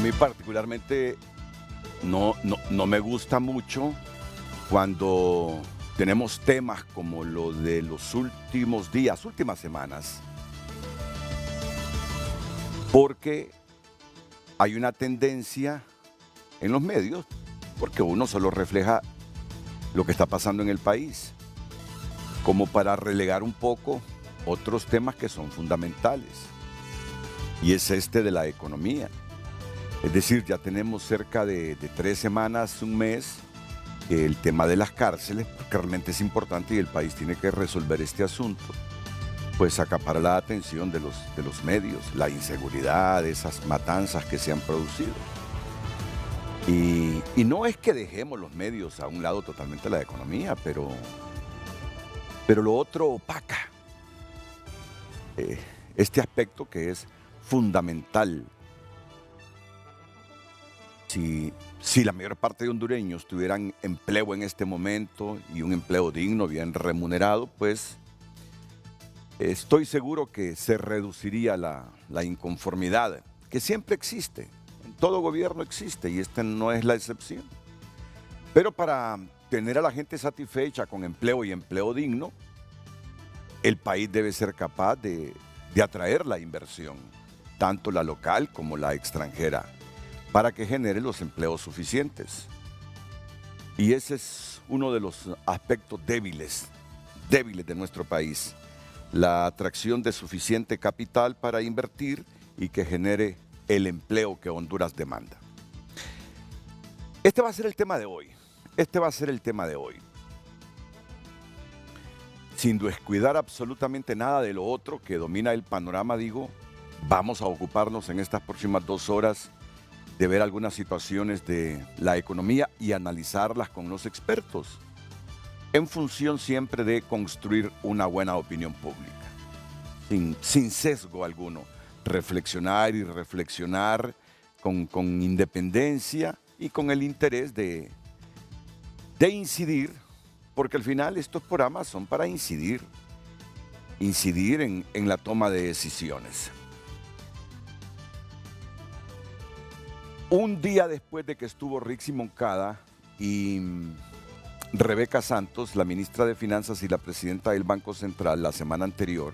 mí particularmente no me gusta mucho cuando tenemos temas como lo de los últimos días, últimas semanas, porque hay una tendencia en los medios, porque uno solo refleja lo que está pasando en el país, como para relegar un poco otros temas que son fundamentales, y es este de la economía. Es decir, ya tenemos cerca de 3 semanas, un mes, el tema de las cárceles, porque realmente es importante y el país tiene que resolver este asunto, pues acapara la atención de los medios, la inseguridad, esas matanzas que se han producido. Y no es que dejemos los medios a un lado totalmente la economía, pero lo otro opaca este aspecto que es fundamental. Si la mayor parte de hondureños tuvieran empleo en este momento y un empleo digno, bien remunerado, pues estoy seguro que se reduciría la inconformidad, que siempre existe, en todo gobierno existe y este no es la excepción. Pero para tener a la gente satisfecha con empleo y empleo digno, el país debe ser capaz de atraer la inversión, tanto la local como la extranjera, para que genere los empleos suficientes. Y ese es uno de los aspectos débiles de nuestro país, la atracción de suficiente capital para invertir y que genere el empleo que Honduras demanda. Este va a ser el tema de hoy. Sin descuidar absolutamente nada de lo otro que domina el panorama, vamos a ocuparnos en estas próximas 2 horas de ver algunas situaciones de la economía y analizarlas con los expertos, en función siempre de construir una buena opinión pública, sin sesgo alguno, reflexionar con independencia y con el interés de incidir, porque al final estos programas son para incidir en la toma de decisiones. Un día después de que estuvo Rixi Moncada y Rebeca Santos, la ministra de Finanzas y la presidenta del Banco Central, la semana anterior,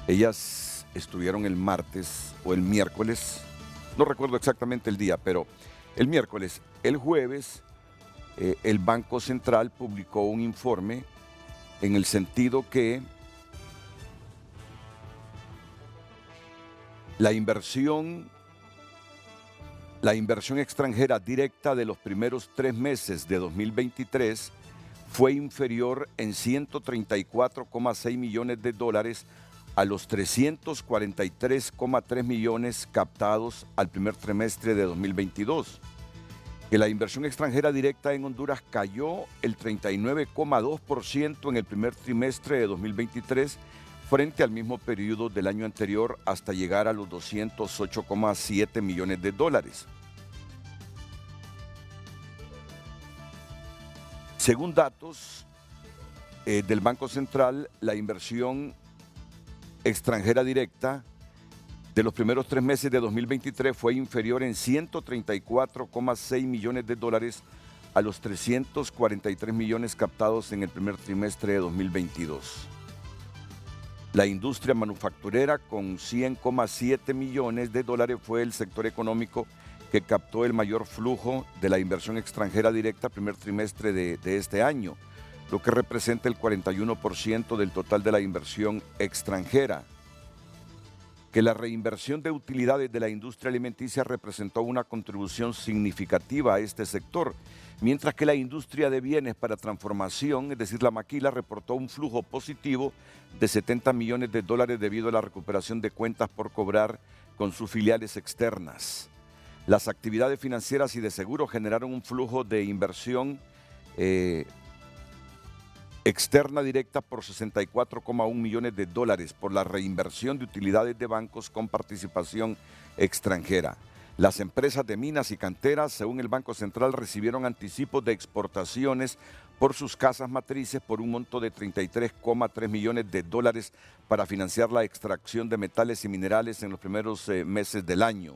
ellas estuvieron el martes o el miércoles, no recuerdo exactamente el día, pero el miércoles. El jueves, el Banco Central publicó un informe en el sentido que la inversión extranjera directa de los primeros 3 meses de 2023 fue inferior en 134,6 millones de dólares a los 343,3 millones captados al primer trimestre de 2022. Que la inversión extranjera directa en Honduras cayó el 39,2% en el primer trimestre de 2023 frente al mismo periodo del año anterior, hasta llegar a los 208,7 millones de dólares. Según datos del Banco Central, la inversión extranjera directa de los primeros 3 meses de 2023 fue inferior en 134,6 millones de dólares a los 343 millones captados en el primer trimestre de 2022. La industria manufacturera, con 100,7 millones de dólares, fue el sector económico que captó el mayor flujo de la inversión extranjera directa primer trimestre de este año, lo que representa el 41% del total de la inversión extranjera. Que la reinversión de utilidades de la industria alimenticia representó una contribución significativa a este sector, mientras que la industria de bienes para transformación, es decir, la maquila, reportó un flujo positivo de 70 millones de dólares debido a la recuperación de cuentas por cobrar con sus filiales externas. Las actividades financieras y de seguro generaron un flujo de inversión externa directa por 64,1 millones de dólares por la reinversión de utilidades de bancos con participación extranjera. Las empresas de minas y canteras, según el Banco Central, recibieron anticipos de exportaciones por sus casas matrices por un monto de 33,3 millones de dólares para financiar la extracción de metales y minerales en los primeros meses del año.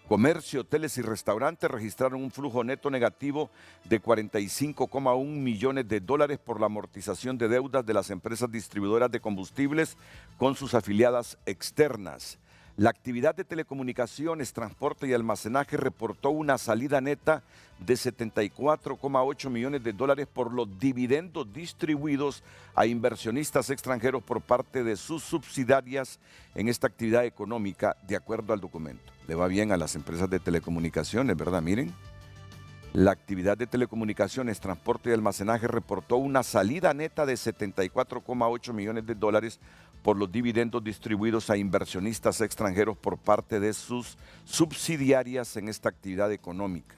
Comercio, hoteles y restaurantes registraron un flujo neto negativo de 45,1 millones de dólares por la amortización de deudas de las empresas distribuidoras de combustibles con sus afiliadas externas. La actividad de telecomunicaciones, transporte y almacenaje reportó una salida neta de 74,8 millones de dólares por los dividendos distribuidos a inversionistas extranjeros por parte de sus subsidiarias en esta actividad económica, de acuerdo al documento. Le va bien a las empresas de telecomunicaciones, ¿verdad? Miren, la actividad de telecomunicaciones, transporte y almacenaje reportó una salida neta de 74,8 millones de dólares por los dividendos distribuidos a inversionistas extranjeros por parte de sus subsidiarias en esta actividad económica.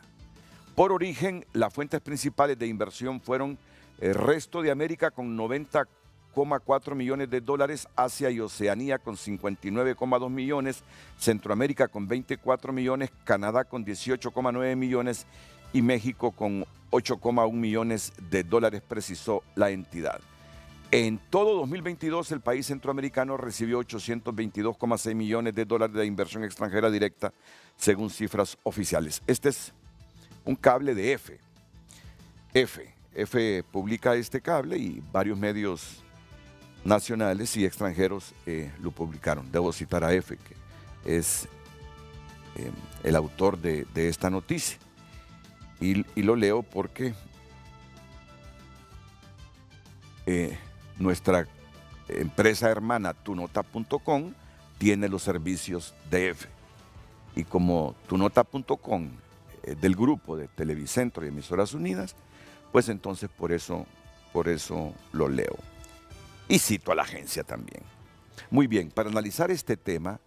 Por origen, las fuentes principales de inversión fueron el resto de América con 90,4 millones de dólares, Asia y Oceanía con 59,2 millones, Centroamérica con 24 millones, Canadá con 18,9 millones y México con 8,1 millones de dólares, precisó la entidad. En todo 2022, el país centroamericano recibió 822,6 millones de dólares de inversión extranjera directa, según cifras oficiales. Este es un cable de EFE. EFE publica este cable y varios medios nacionales y extranjeros lo publicaron. Debo citar a EFE, que es el autor de esta noticia. Y lo leo porque nuestra empresa hermana tunota.com tiene los servicios de EFE. Y como tunota.com es del grupo de Televicentro y Emisoras Unidas, pues entonces por eso lo leo. Y cito a la agencia también. Muy bien, para analizar este tema,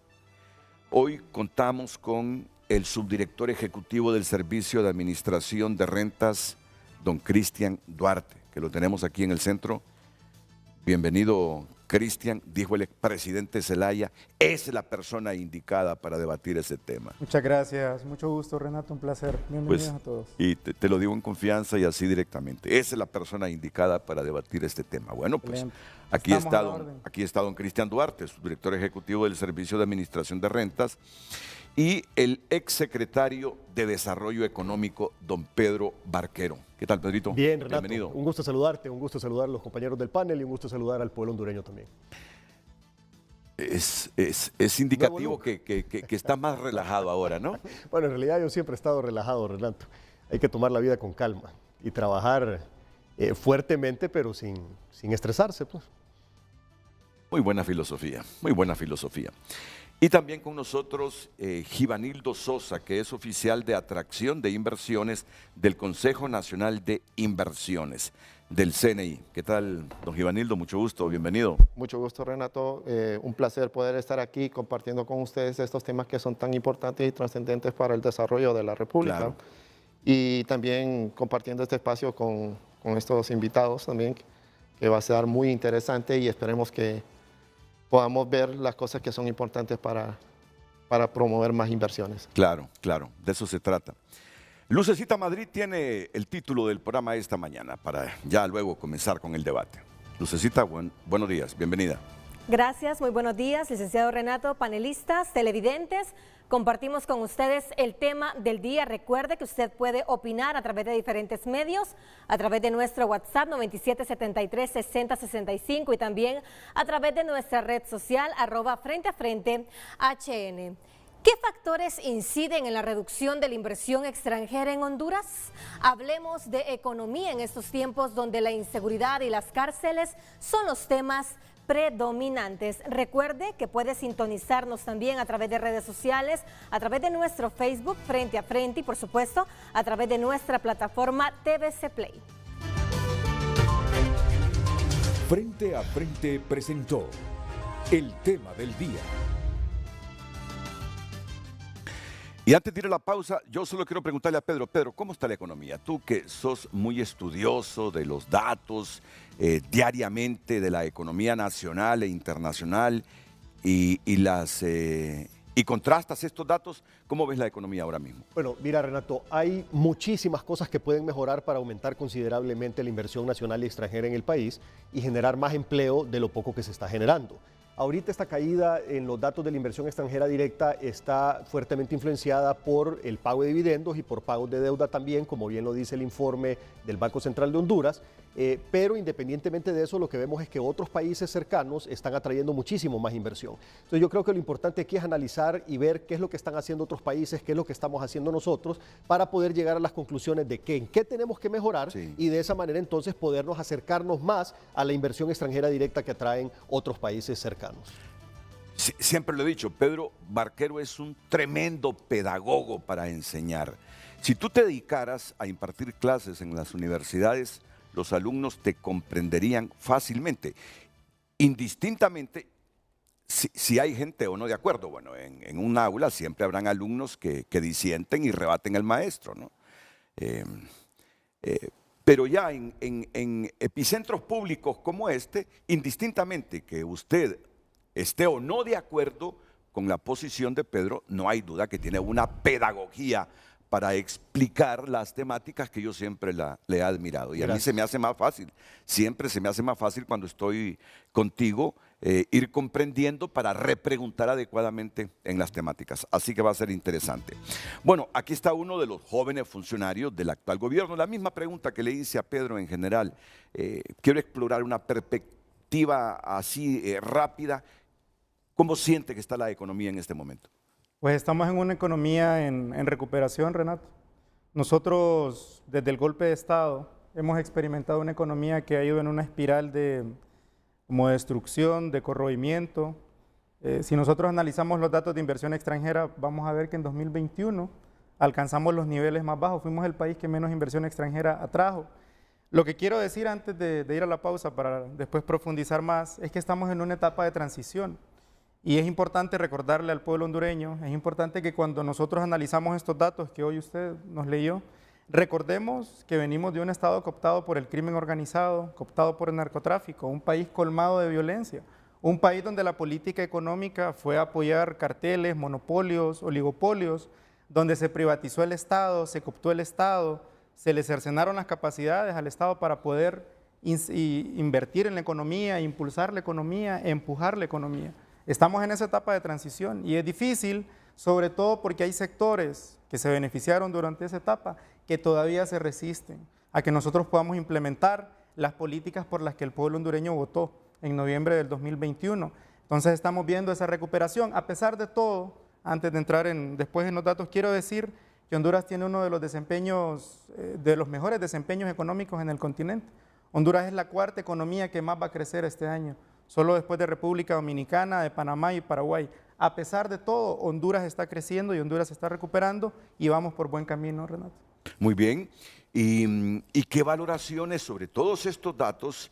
hoy contamos con el subdirector ejecutivo del Servicio de Administración de Rentas, don Cristian Duarte, que lo tenemos aquí en el centro. Bienvenido, Cristian, dijo el expresidente Zelaya, es la persona indicada para debatir ese tema. Muchas gracias, mucho gusto, Renato, un placer. Bienvenidos a todos. Y te lo digo en confianza y así directamente, es la persona indicada para debatir este tema. Bueno, pues aquí está don Cristian Duarte, subdirector ejecutivo del Servicio de Administración de Rentas, y el exsecretario de Desarrollo Económico, don Pedro Barquero. ¿Qué tal, Pedrito? Bien, Renato. Bienvenido. Un gusto saludarte, un gusto saludar a los compañeros del panel y un gusto saludar al pueblo hondureño también. Es indicativo que está más relajado ahora, ¿no? Bueno, en realidad yo siempre he estado relajado, Renato. Hay que tomar la vida con calma y trabajar fuertemente, pero sin estresarse, pues. Muy buena filosofía, muy buena filosofía. Y también con nosotros Givanildo Sosa, que es oficial de atracción de inversiones del Consejo Nacional de Inversiones del CNI. ¿Qué tal, don Givanildo? Mucho gusto, bienvenido. Mucho gusto, Renato. Un placer poder estar aquí compartiendo con ustedes estos temas que son tan importantes y trascendentes para el desarrollo de la República. Claro. Y también compartiendo este espacio con estos invitados también, que va a ser muy interesante y esperemos que podamos ver las cosas que son importantes para promover más inversiones. Claro, claro, de eso se trata. Lucecita Madrid tiene el título del programa esta mañana para ya luego comenzar con el debate. Lucecita, buenos días, bienvenida. Gracias, muy buenos días, licenciado Renato, panelistas, televidentes. Compartimos con ustedes el tema del día. Recuerde que usted puede opinar a través de diferentes medios, a través de nuestro WhatsApp 9773-6065 y también a través de nuestra red social @FrenteAFrente HN. ¿Qué factores inciden en la reducción de la inversión extranjera en Honduras? Hablemos de economía en estos tiempos donde la inseguridad y las cárceles son los temas predominantes. Recuerde que puede sintonizarnos también a través de redes sociales, a través de nuestro Facebook Frente a Frente y por supuesto a través de nuestra plataforma TVC Play. Frente a Frente presentó el tema del día. Y antes de ir a la pausa, yo solo quiero preguntarle a Pedro. Pedro, ¿cómo está la economía? Tú que sos muy estudioso de los datos diariamente de la economía nacional e internacional y contrastas estos datos, ¿cómo ves la economía ahora mismo? Bueno, mira, Renato, hay muchísimas cosas que pueden mejorar para aumentar considerablemente la inversión nacional y extranjera en el país y generar más empleo de lo poco que se está generando. ahorita esta caída en los datos de la inversión extranjera directa está fuertemente influenciada por el pago de dividendos y por pagos de deuda también, como bien lo dice el informe del Banco Central de Honduras. Pero independientemente de eso, lo que vemos es que otros países cercanos están atrayendo muchísimo más inversión. Entonces yo creo que lo importante aquí es analizar y ver qué es lo que están haciendo otros países, qué es lo que estamos haciendo nosotros, para poder llegar a las conclusiones de en qué tenemos que mejorar y de esa manera entonces podernos acercarnos más a la inversión extranjera directa que atraen otros países cercanos. Sí, siempre lo he dicho, Pedro Barquero es un tremendo pedagogo para enseñar. Si tú te dedicaras a impartir clases en las universidades, los alumnos te comprenderían fácilmente, indistintamente si hay gente o no de acuerdo. Bueno, en un aula siempre habrán alumnos que disienten y rebaten al maestro, ¿no? Pero ya en epicentros públicos como este, indistintamente que usted esté o no de acuerdo con la posición de Pedro, no hay duda que tiene una pedagogía para explicar las temáticas que yo siempre le he admirado. Y gracias. A mí se me hace más fácil, siempre se me hace más fácil cuando estoy contigo ir comprendiendo para repreguntar adecuadamente en las temáticas. Así que va a ser interesante. Bueno, aquí está uno de los jóvenes funcionarios del actual gobierno. La misma pregunta que le hice a Pedro en general. Quiero explorar una perspectiva así rápida. ¿Cómo siente que está la economía en este momento? Pues estamos en una economía en recuperación, Renato. Nosotros, desde el golpe de Estado, hemos experimentado una economía que ha ido en una espiral de destrucción, de corroimiento. Si nosotros analizamos los datos de inversión extranjera, vamos a ver que en 2021 alcanzamos los niveles más bajos. Fuimos el país que menos inversión extranjera atrajo. Lo que quiero decir antes de ir a la pausa para después profundizar más, es que estamos en una etapa de transición. Y es importante recordarle al pueblo hondureño, es importante que cuando nosotros analizamos estos datos que hoy usted nos leyó, recordemos que venimos de un estado cooptado por el crimen organizado, cooptado por el narcotráfico, un país colmado de violencia, un país donde la política económica fue apoyar carteles, monopolios, oligopolios, donde se privatizó el Estado, se cooptó el Estado, se le cercenaron las capacidades al Estado para poder invertir en la economía, impulsar la economía, empujar la economía. Estamos en esa etapa de transición y es difícil, sobre todo porque hay sectores que se beneficiaron durante esa etapa que todavía se resisten a que nosotros podamos implementar las políticas por las que el pueblo hondureño votó en noviembre del 2021. Entonces estamos viendo esa recuperación. A pesar de todo, antes de entrar después en los datos, quiero decir que Honduras tiene uno de los desempeños, de los mejores desempeños económicos en el continente. Honduras es la cuarta economía que más va a crecer este año, solo después de República Dominicana, de Panamá y Paraguay. A pesar de todo, Honduras está creciendo y Honduras se está recuperando y vamos por buen camino, Renato. Muy bien. ¿Y qué valoraciones sobre todos estos datos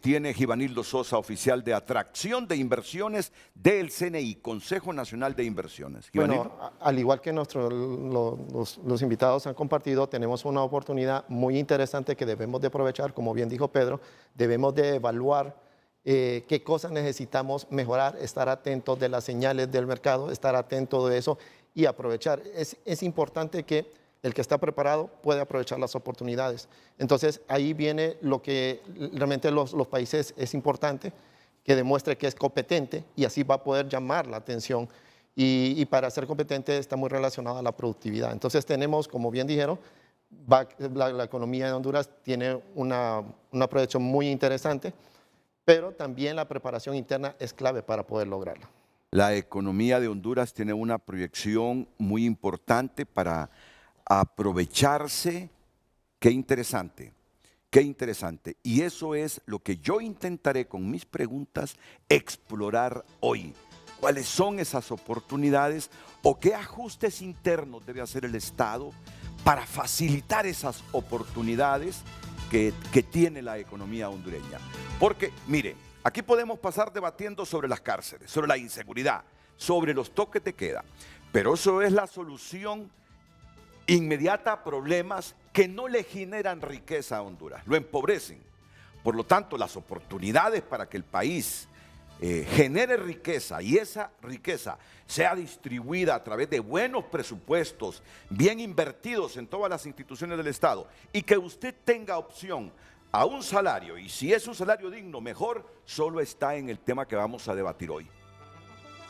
tiene Givanildo Sosa, oficial de atracción de inversiones del CNI, Consejo Nacional de Inversiones? Bueno, al igual que los invitados han compartido, tenemos una oportunidad muy interesante que debemos de aprovechar. Como bien dijo Pedro, debemos de evaluar qué cosas necesitamos mejorar, estar atentos de las señales del mercado, estar atentos de eso y aprovechar. Es importante que el que está preparado puede aprovechar las oportunidades. Entonces, ahí viene lo que realmente los países es importante, que demuestre que es competente y así va a poder llamar la atención. Y para ser competente está muy relacionado a la productividad. Entonces, tenemos, como bien dijeron, la economía de Honduras tiene una proyección muy interesante, pero también la preparación interna es clave para poder lograrla. La economía de Honduras tiene una proyección muy importante para aprovecharse. Qué interesante, qué interesante. Y eso es lo que yo intentaré con mis preguntas explorar hoy. ¿Cuáles son esas oportunidades o qué ajustes internos debe hacer el Estado para facilitar esas oportunidades que tiene la economía hondureña? Porque, mire, aquí podemos pasar debatiendo sobre las cárceles, sobre la inseguridad, sobre los toques de queda, pero eso es la solución inmediata a problemas que no le generan riqueza a Honduras, lo empobrecen. Por lo tanto, las oportunidades para que el país genere riqueza y esa riqueza sea distribuida a través de buenos presupuestos, bien invertidos en todas las instituciones del Estado y que usted tenga opción a un salario, y si es un salario digno, mejor, solo está en el tema que vamos a debatir hoy.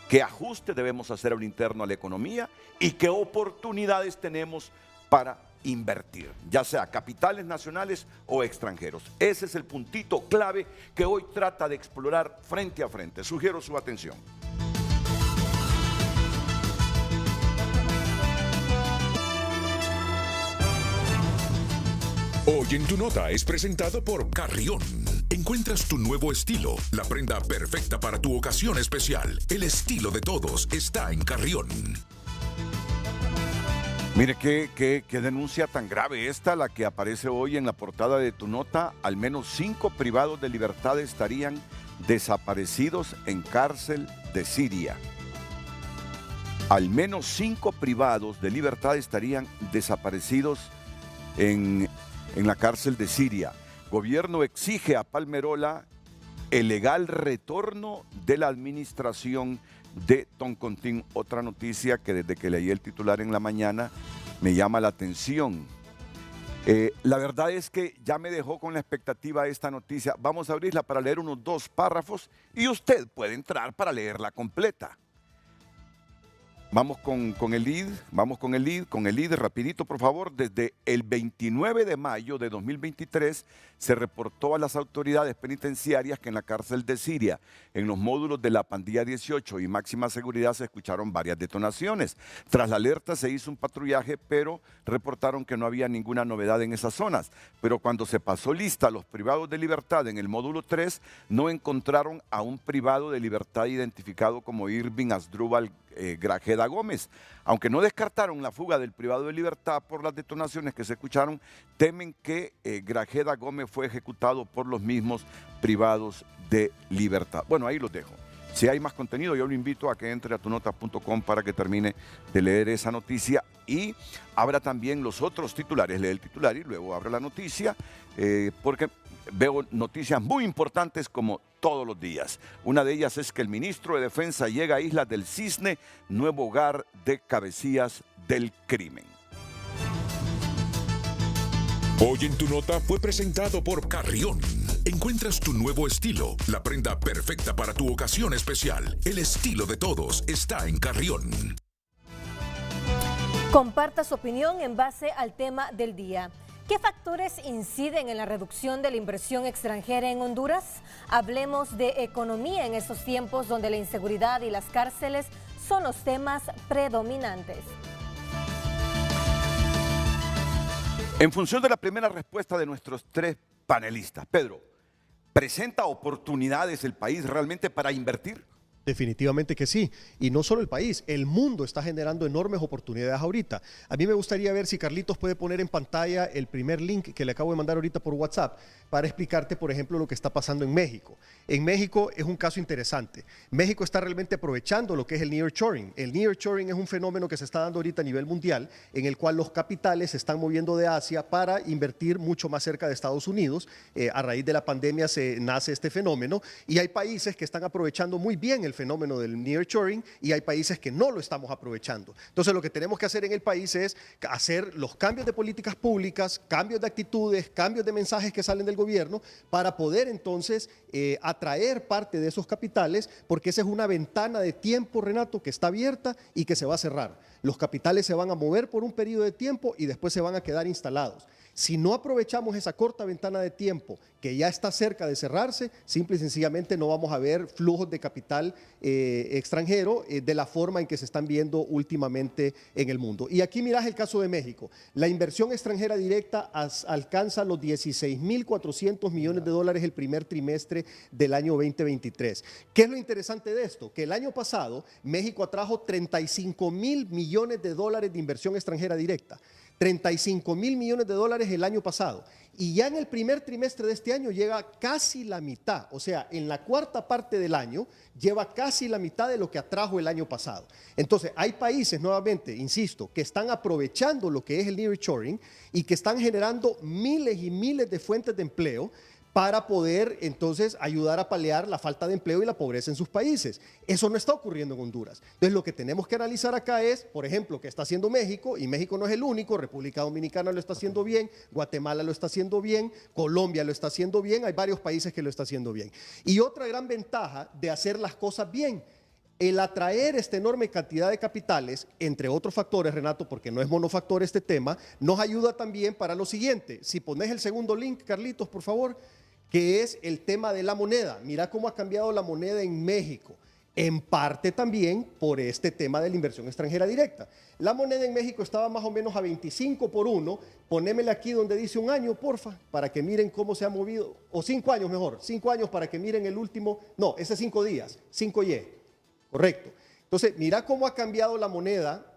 ¿Qué ajuste debemos hacer al interno a la economía y qué oportunidades tenemos para invertir, ya sea capitales nacionales o extranjeros? Ese es el puntito clave que hoy trata de explorar frente a frente. Sugiero su atención. Hoy en Tu Nota es presentado por Carrión. Encuentras tu nuevo estilo, la prenda perfecta para tu ocasión especial. El estilo de todos está en Carrión. Mire qué denuncia tan grave esta, la que aparece hoy en la portada de Tu Nota. Al menos 5 privados de libertad estarían desaparecidos en cárcel de Siria. Al menos 5 privados de libertad estarían desaparecidos en la cárcel de Siria. Gobierno exige a Palmerola el legal retorno de la administración de Toncontín. Otra noticia que desde que leí el titular en la mañana me llama la atención. La verdad es que ya me dejó con la expectativa esta noticia. Vamos a abrirla para leer unos 2 párrafos y usted puede entrar para leerla completa. Vamos con el lead, rapidito por favor. Desde el 29 de mayo de 2023 se reportó a las autoridades penitenciarias que en la cárcel de Siria, en los módulos de la Pandilla 18 y Máxima Seguridad, se escucharon varias detonaciones. Tras la alerta se hizo un patrullaje, pero reportaron que no había ninguna novedad en esas zonas. Pero cuando se pasó lista a los privados de libertad en el módulo 3, no encontraron a un privado de libertad identificado como Irving Asdrúbal Grajeda Gómez. Aunque no descartaron la fuga del privado de libertad por las detonaciones que se escucharon, temen que Grajeda Gómez fue ejecutado por los mismos privados de libertad. Bueno, ahí los dejo. Si hay más contenido, yo lo invito a que entre a tunota.com para que termine de leer esa noticia y abra también los otros titulares. Lee el titular y luego abra la noticia, porque veo noticias muy importantes como todos los días. Una de ellas es que el ministro de Defensa llega a Islas del Cisne, nuevo hogar de cabecillas del crimen. Hoy en Tu Nota fue presentado por Carrión. Encuentras tu nuevo estilo, la prenda perfecta para tu ocasión especial. El estilo de todos está en Carrión. Comparta su opinión en base al tema del día. ¿Qué factores inciden en la reducción de la inversión extranjera en Honduras? Hablemos de economía en estos tiempos donde la inseguridad y las cárceles son los temas predominantes. En función de la primera respuesta de nuestros 3 panelistas, Pedro, ¿presenta oportunidades el país realmente para invertir? Definitivamente que sí, y no solo el país, el mundo está generando enormes oportunidades ahorita. A mí me gustaría ver si Carlitos puede poner en pantalla el primer link que le acabo de mandar ahorita por WhatsApp para explicarte, por ejemplo, lo que está pasando en México. En México es un caso interesante. México está realmente aprovechando lo que es el nearshoring. El nearshoring es un fenómeno que se está dando ahorita a nivel mundial, en el cual los capitales se están moviendo de Asia para invertir mucho más cerca de Estados Unidos. A raíz de la pandemia nace este fenómeno y hay países que están aprovechando muy bien el fenómeno del nearshoring y hay países que no lo estamos aprovechando. Entonces lo que tenemos que hacer en el país es hacer los cambios de políticas públicas, cambios de actitudes, cambios de mensajes que salen del gobierno para poder entonces atraer parte de esos capitales, porque esa es una ventana de tiempo, Renato, que está abierta y que se va a cerrar. Los capitales se van a mover por un periodo de tiempo y después se van a quedar instalados. Si no aprovechamos esa corta ventana de tiempo que ya está cerca de cerrarse, simple y sencillamente no vamos a ver flujos de capital extranjero de la forma en que se están viendo últimamente en el mundo. Y aquí mirás el caso de México. La inversión extranjera directa alcanza los 16.400 millones de dólares el primer trimestre del año 2023. ¿Qué es lo interesante de esto? Que el año pasado México atrajo 35.000 millones de dólares de inversión extranjera directa. 35.000 millones de dólares el año pasado y ya en el primer trimestre de este año llega casi la mitad, o sea, en la cuarta parte del año lleva casi la mitad de lo que atrajo el año pasado. Entonces, hay países, nuevamente, insisto, que están aprovechando lo que es el nearshoring y que están generando miles y miles de fuentes de empleo, para poder entonces ayudar a paliar la falta de empleo y la pobreza en sus países. Eso no está ocurriendo en Honduras. Entonces lo que tenemos que analizar acá es, por ejemplo, qué está haciendo México, y México no es el único, República Dominicana lo está haciendo bien, Guatemala lo está haciendo bien, Colombia lo está haciendo bien, hay varios países que lo están haciendo bien. Y otra gran ventaja de hacer las cosas bien, el atraer esta enorme cantidad de capitales, entre otros factores, Renato, porque no es monofactor este tema, nos ayuda también para lo siguiente. Si pones el segundo link, Carlitos, por favor, que es el tema de la moneda. Mira cómo ha cambiado la moneda en México, en parte también por este tema de la inversión extranjera directa. La moneda en México estaba más o menos a 25 por 1, ponémele aquí donde dice un año, porfa, para que miren cómo se ha movido, o 5 años mejor, 5 años para que miren el último, no, ese es 5 días, 5Y, correcto. Entonces, mira cómo ha cambiado la moneda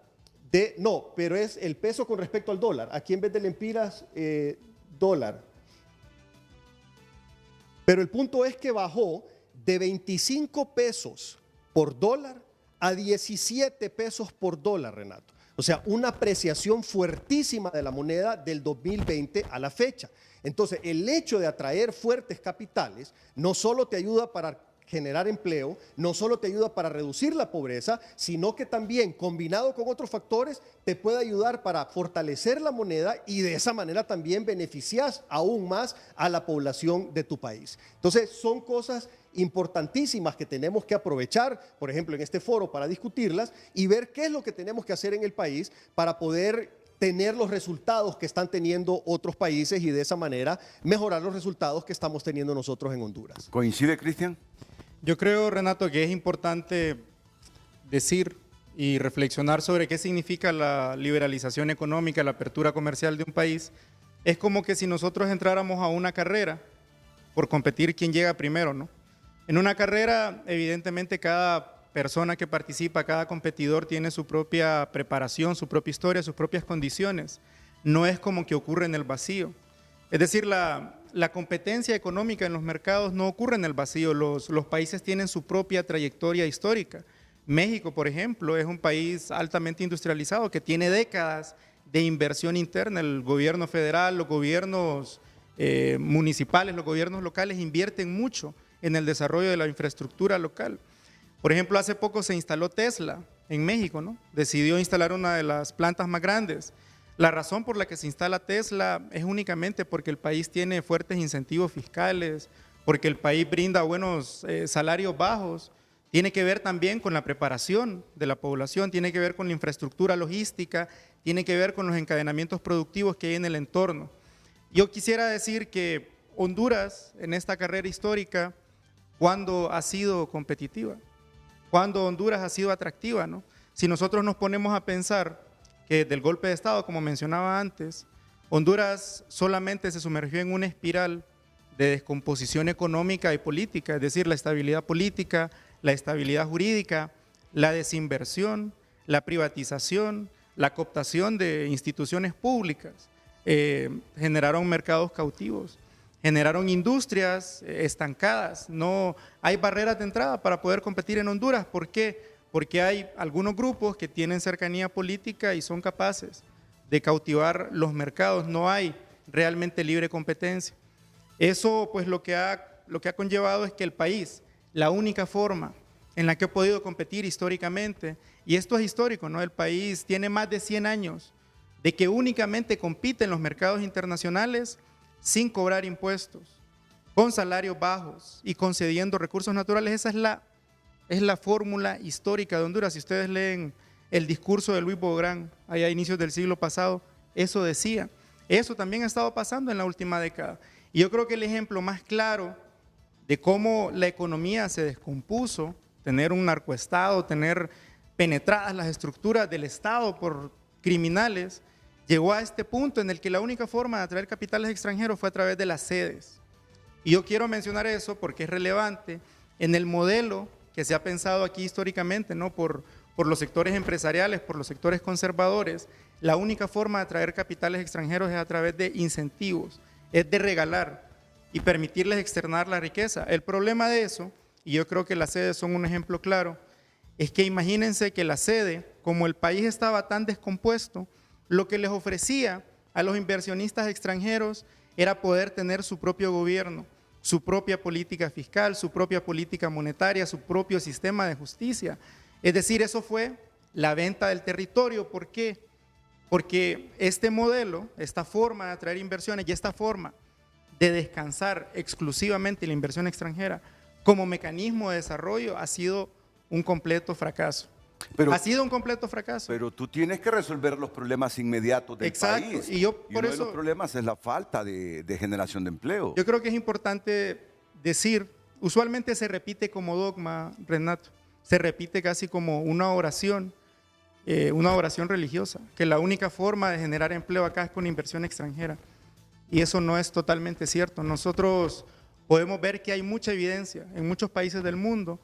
no, pero es el peso con respecto al dólar, aquí en vez de lempiras, dólar. Pero el punto es que bajó de 25 pesos por dólar a 17 pesos por dólar, Renato. O sea, una apreciación fuertísima de la moneda del 2020 a la fecha. Entonces, el hecho de atraer fuertes capitales no solo te ayuda para generar empleo, no solo te ayuda para reducir la pobreza, sino que también, combinado con otros factores, te puede ayudar para fortalecer la moneda y de esa manera también beneficias aún más a la población de tu país. Entonces, son cosas importantísimas que tenemos que aprovechar, por ejemplo, en este foro para discutirlas y ver qué es lo que tenemos que hacer en el país para poder tener los resultados que están teniendo otros países y de esa manera mejorar los resultados que estamos teniendo nosotros en Honduras. ¿Coincide, Cristian? Yo creo, Renato, que es importante decir y reflexionar sobre qué significa la liberalización económica, la apertura comercial de un país. Es como que si nosotros entráramos a una carrera por competir quién llega primero, ¿no? En una carrera, evidentemente, cada persona que participa, cada competidor tiene su propia preparación, su propia historia, sus propias condiciones. No es como que ocurre en el vacío. Es decir, la competencia económica en los mercados no ocurre en el vacío. Los países tienen su propia trayectoria histórica. México, por ejemplo, es un país altamente industrializado que tiene décadas de inversión interna. El gobierno federal, los gobiernos municipales, los gobiernos locales invierten mucho en el desarrollo de la infraestructura local. Por ejemplo, hace poco se instaló Tesla en México, ¿no? Decidió instalar una de las plantas más grandes. La razón por la que se instala Tesla es únicamente porque el país tiene fuertes incentivos fiscales, porque el país brinda buenos salarios bajos. Tiene que ver también con la preparación de la población, tiene que ver con la infraestructura logística, tiene que ver con los encadenamientos productivos que hay en el entorno. Yo quisiera decir que Honduras, en esta carrera histórica, ¿cuándo ha sido competitiva? ¿Cuándo Honduras ha sido atractiva, ¿no? Si nosotros nos ponemos a pensar que desde el golpe de Estado, como mencionaba antes, Honduras solamente se sumergió en una espiral de descomposición económica y política, es decir, la estabilidad política, la estabilidad jurídica, la desinversión, la privatización, la cooptación de instituciones públicas, generaron mercados cautivos, generaron industrias estancadas, no hay barreras de entrada para poder competir en Honduras. ¿Por qué? Porque hay algunos grupos que tienen cercanía política y son capaces de cautivar los mercados, no hay realmente libre competencia. Eso pues lo que ha conllevado es que el país, la única forma en la que ha podido competir históricamente, y esto es histórico, ¿no? El país tiene más de 100 años de que únicamente compite en los mercados internacionales sin cobrar impuestos, con salarios bajos y concediendo recursos naturales. Esa es la fórmula histórica de Honduras. Si ustedes leen el discurso de Luis Bográn, allá a inicios del siglo pasado, eso decía. Eso también ha estado pasando en la última década. Y yo creo que el ejemplo más claro de cómo la economía se descompuso, tener un narcoestado, tener penetradas las estructuras del Estado por criminales, llegó a este punto en el que la única forma de atraer capitales extranjeros fue a través de las sedes. Y yo quiero mencionar eso porque es relevante en el modelo que se ha pensado aquí históricamente, ¿no? por los sectores empresariales, por los sectores conservadores. La única forma de atraer capitales extranjeros es a través de incentivos, es de regalar y permitirles externar la riqueza. El problema de eso, y yo creo que las sedes son un ejemplo claro, es que imagínense que la sede, como el país estaba tan descompuesto, lo que les ofrecía a los inversionistas extranjeros era poder tener su propio gobierno, su propia política fiscal, su propia política monetaria, su propio sistema de justicia. Es decir, eso fue la venta del territorio. ¿Por qué? Porque este modelo, esta forma de atraer inversiones y esta forma de descansar exclusivamente la inversión extranjera como mecanismo de desarrollo ha sido un completo fracaso. Ha sido un completo fracaso. Pero tú tienes que resolver los problemas inmediatos del Exacto. país. Y uno de los problemas es la falta de generación de empleo. Yo creo que es importante decir, usualmente se repite como dogma, Renato, se repite casi como una oración religiosa, que la única forma de generar empleo acá es con inversión extranjera. Y eso no es totalmente cierto. Nosotros podemos ver que hay mucha evidencia en muchos países del mundo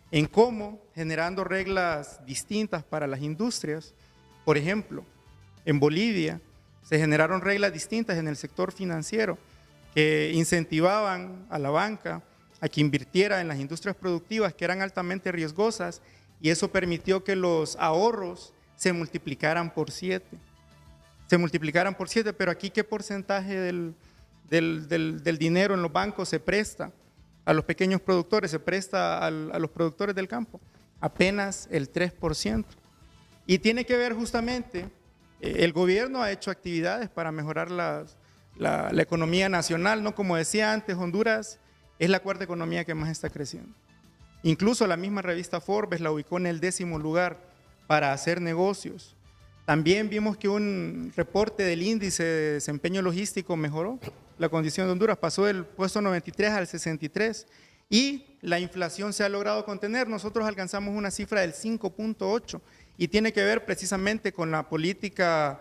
en cómo, generando reglas distintas para las industrias, por ejemplo, en Bolivia se generaron reglas distintas en el sector financiero que incentivaban a la banca a que invirtiera en las industrias productivas que eran altamente riesgosas, y eso permitió que los ahorros se multiplicaran por 7. Pero aquí, ¿qué porcentaje del dinero en los bancos se presta a los pequeños productores, se presta a los productores del campo? Apenas el 3%. Y tiene que ver justamente, el gobierno ha hecho actividades para mejorar la economía nacional, ¿no? Como decía antes, Honduras es la cuarta economía que más está creciendo. Incluso la misma revista Forbes la ubicó en el 10º lugar para hacer negocios. También vimos que un reporte del índice de desempeño logístico mejoró la condición de Honduras, pasó del puesto 93 al 63, y la inflación se ha logrado contener. Nosotros alcanzamos una cifra del 5.8 y tiene que ver precisamente con la política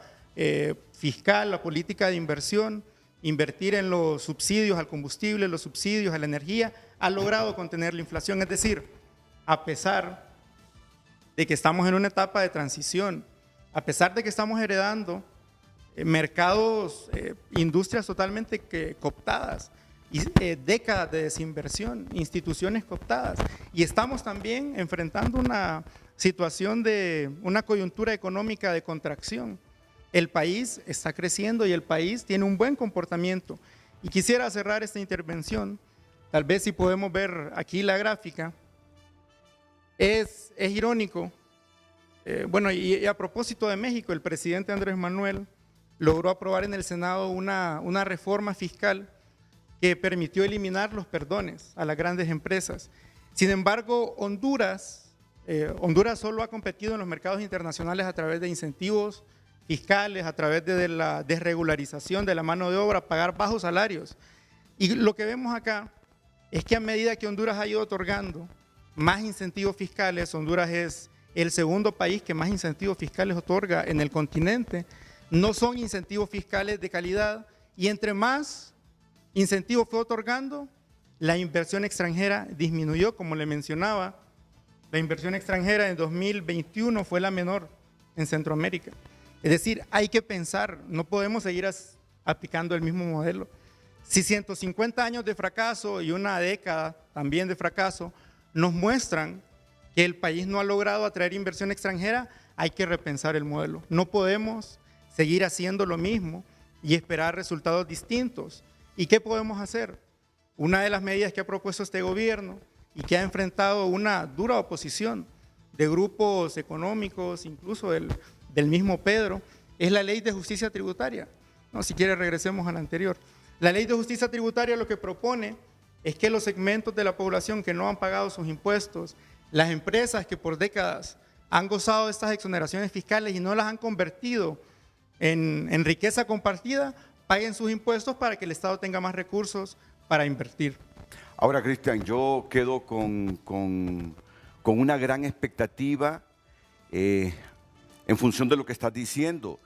fiscal, la política de inversión. Invertir en los subsidios al combustible, los subsidios a la energía, ha logrado contener la inflación. Es decir, a pesar de que estamos en una etapa de transición, a pesar de que estamos heredando mercados, industrias totalmente cooptadas, y décadas de desinversión, instituciones cooptadas, y estamos también enfrentando una situación de una coyuntura económica de contracción. El país está creciendo y el país tiene un buen comportamiento. Y quisiera cerrar esta intervención, tal vez si podemos ver aquí la gráfica. Es irónico, bueno, y a propósito de México, el presidente Andrés Manuel logró aprobar en el Senado una reforma fiscal que permitió eliminar los perdones a las grandes empresas. Sin embargo, Honduras solo ha competido en los mercados internacionales a través de incentivos fiscales, a través de la desregularización de la mano de obra, pagar bajos salarios. Y lo que vemos acá es que a medida que Honduras ha ido otorgando más incentivos fiscales, Honduras es el segundo país que más incentivos fiscales otorga en el continente. No son incentivos fiscales de calidad, y entre más incentivos fue otorgando, la inversión extranjera disminuyó. Como le mencionaba, la inversión extranjera en 2021 fue la menor en Centroamérica. Es decir, hay que pensar, no podemos seguir aplicando el mismo modelo. Si 150 años de fracaso y una década también de fracaso nos muestran que el país no ha logrado atraer inversión extranjera, hay que repensar el modelo. No podemos seguir haciendo lo mismo y esperar resultados distintos. ¿Y qué podemos hacer? Una de las medidas que ha propuesto este gobierno y que ha enfrentado una dura oposición de grupos económicos, incluso del mismo Pedro, es la Ley de Justicia Tributaria. No, si quiere, regresemos a la anterior. La Ley de Justicia Tributaria lo que propone es que los segmentos de la población que no han pagado sus impuestos, las empresas que por décadas han gozado de estas exoneraciones fiscales y no las han convertido en riqueza compartida, paguen sus impuestos para que el Estado tenga más recursos para invertir. Ahora, Cristian, yo quedo con una gran expectativa en función de lo que estás diciendo.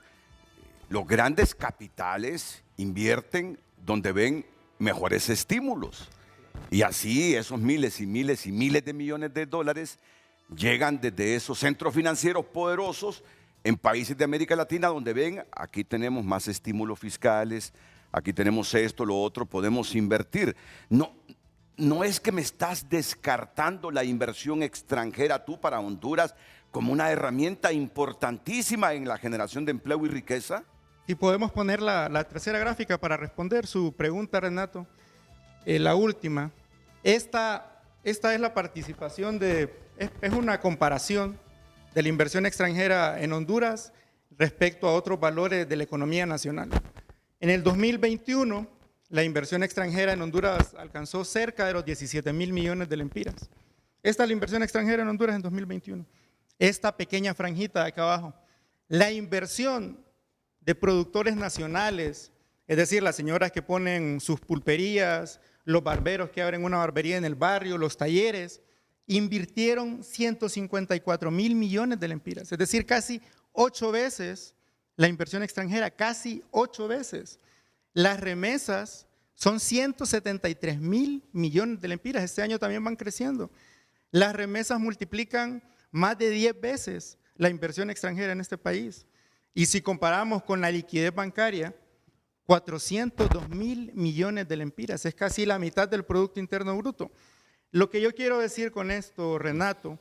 Los grandes capitales invierten donde ven mejores estímulos. Y así esos miles y miles y miles de millones de dólares llegan desde esos centros financieros poderosos en países de América Latina donde ven, aquí tenemos más estímulos fiscales, aquí tenemos esto, lo otro, podemos invertir. No es que me estás descartando la inversión extranjera tú para Honduras como una herramienta importantísima en la generación de empleo y riqueza. Si podemos poner la tercera gráfica para responder su pregunta, Renato. la última. Esta es la participación es una comparación de la inversión extranjera en Honduras respecto a otros valores de la economía nacional. En el 2021, la inversión extranjera en Honduras alcanzó cerca de los 17.000 millones de lempiras. Esta es la inversión extranjera en Honduras en 2021. Esta pequeña franjita de acá abajo. La inversión de productores nacionales, es decir, las señoras que ponen sus pulperías, los barberos que abren una barbería en el barrio, los talleres, invirtieron 154.000 millones de lempiras, es decir, casi 8 veces la inversión extranjera, casi 8 veces. Las remesas son 173.000 millones de lempiras, este año también van creciendo. Las remesas multiplican más de 10 veces la inversión extranjera en este país. Y si comparamos con la liquidez bancaria, 402.000 millones de lempiras, es casi la mitad del Producto Interno Bruto. Lo que yo quiero decir con esto, Renato,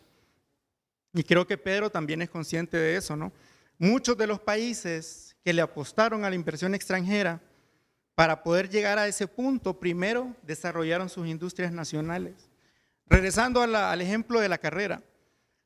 y creo que Pedro también es consciente de eso, ¿no? Muchos de los países que le apostaron a la inversión extranjera para poder llegar a ese punto, primero desarrollaron sus industrias nacionales. Regresando al ejemplo de la carrera,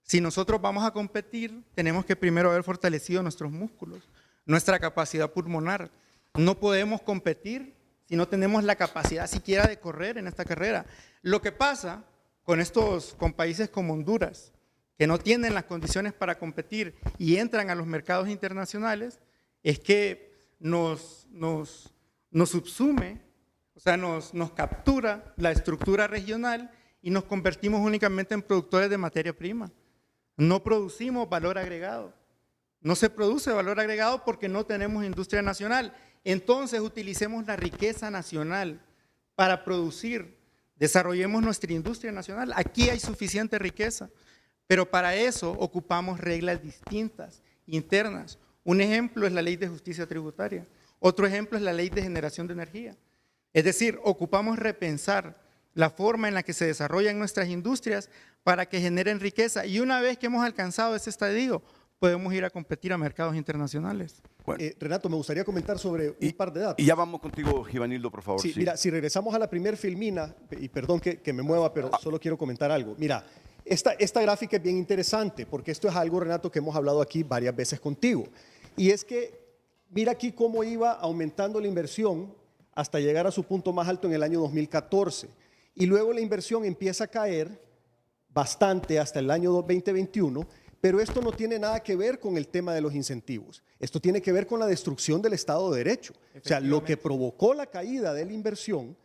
si nosotros vamos a competir, tenemos que primero haber fortalecido nuestros músculos, nuestra capacidad pulmonar. No podemos competir si no tenemos la capacidad siquiera de correr en esta carrera. Lo que pasa con países como Honduras, que no tienen las condiciones para competir y entran a los mercados internacionales, es que nos subsume, o sea, nos captura la estructura regional y nos convertimos únicamente en productores de materia prima. No producimos valor agregado. No se produce valor agregado porque no tenemos industria nacional. Entonces utilicemos la riqueza nacional para producir, desarrollemos nuestra industria nacional. Aquí hay suficiente riqueza, pero para eso ocupamos reglas distintas, internas. Un ejemplo es la Ley de Justicia Tributaria. Otro ejemplo es la Ley de Generación de Energía. Es decir, ocupamos repensar la forma en la que se desarrollan nuestras industrias para que generen riqueza. Y una vez que hemos alcanzado ese estadio, podemos ir a competir a mercados internacionales. Bueno. Renato, me gustaría comentar sobre un par de datos. Y ya vamos contigo, Givanildo, por favor. Sí, sí. Mira, si regresamos a la primer filmina, y perdón que me mueva, pero solo quiero comentar algo. Mira, esta gráfica es bien interesante, porque esto es algo, Renato, que hemos hablado aquí varias veces contigo. Y es que, mira aquí cómo iba aumentando la inversión hasta llegar a su punto más alto en el año 2014. Y luego la inversión empieza a caer bastante hasta el año 2021, pero esto no tiene nada que ver con el tema de los incentivos. Esto tiene que ver con la destrucción del Estado de Derecho. O sea, lo que provocó la caída de la inversión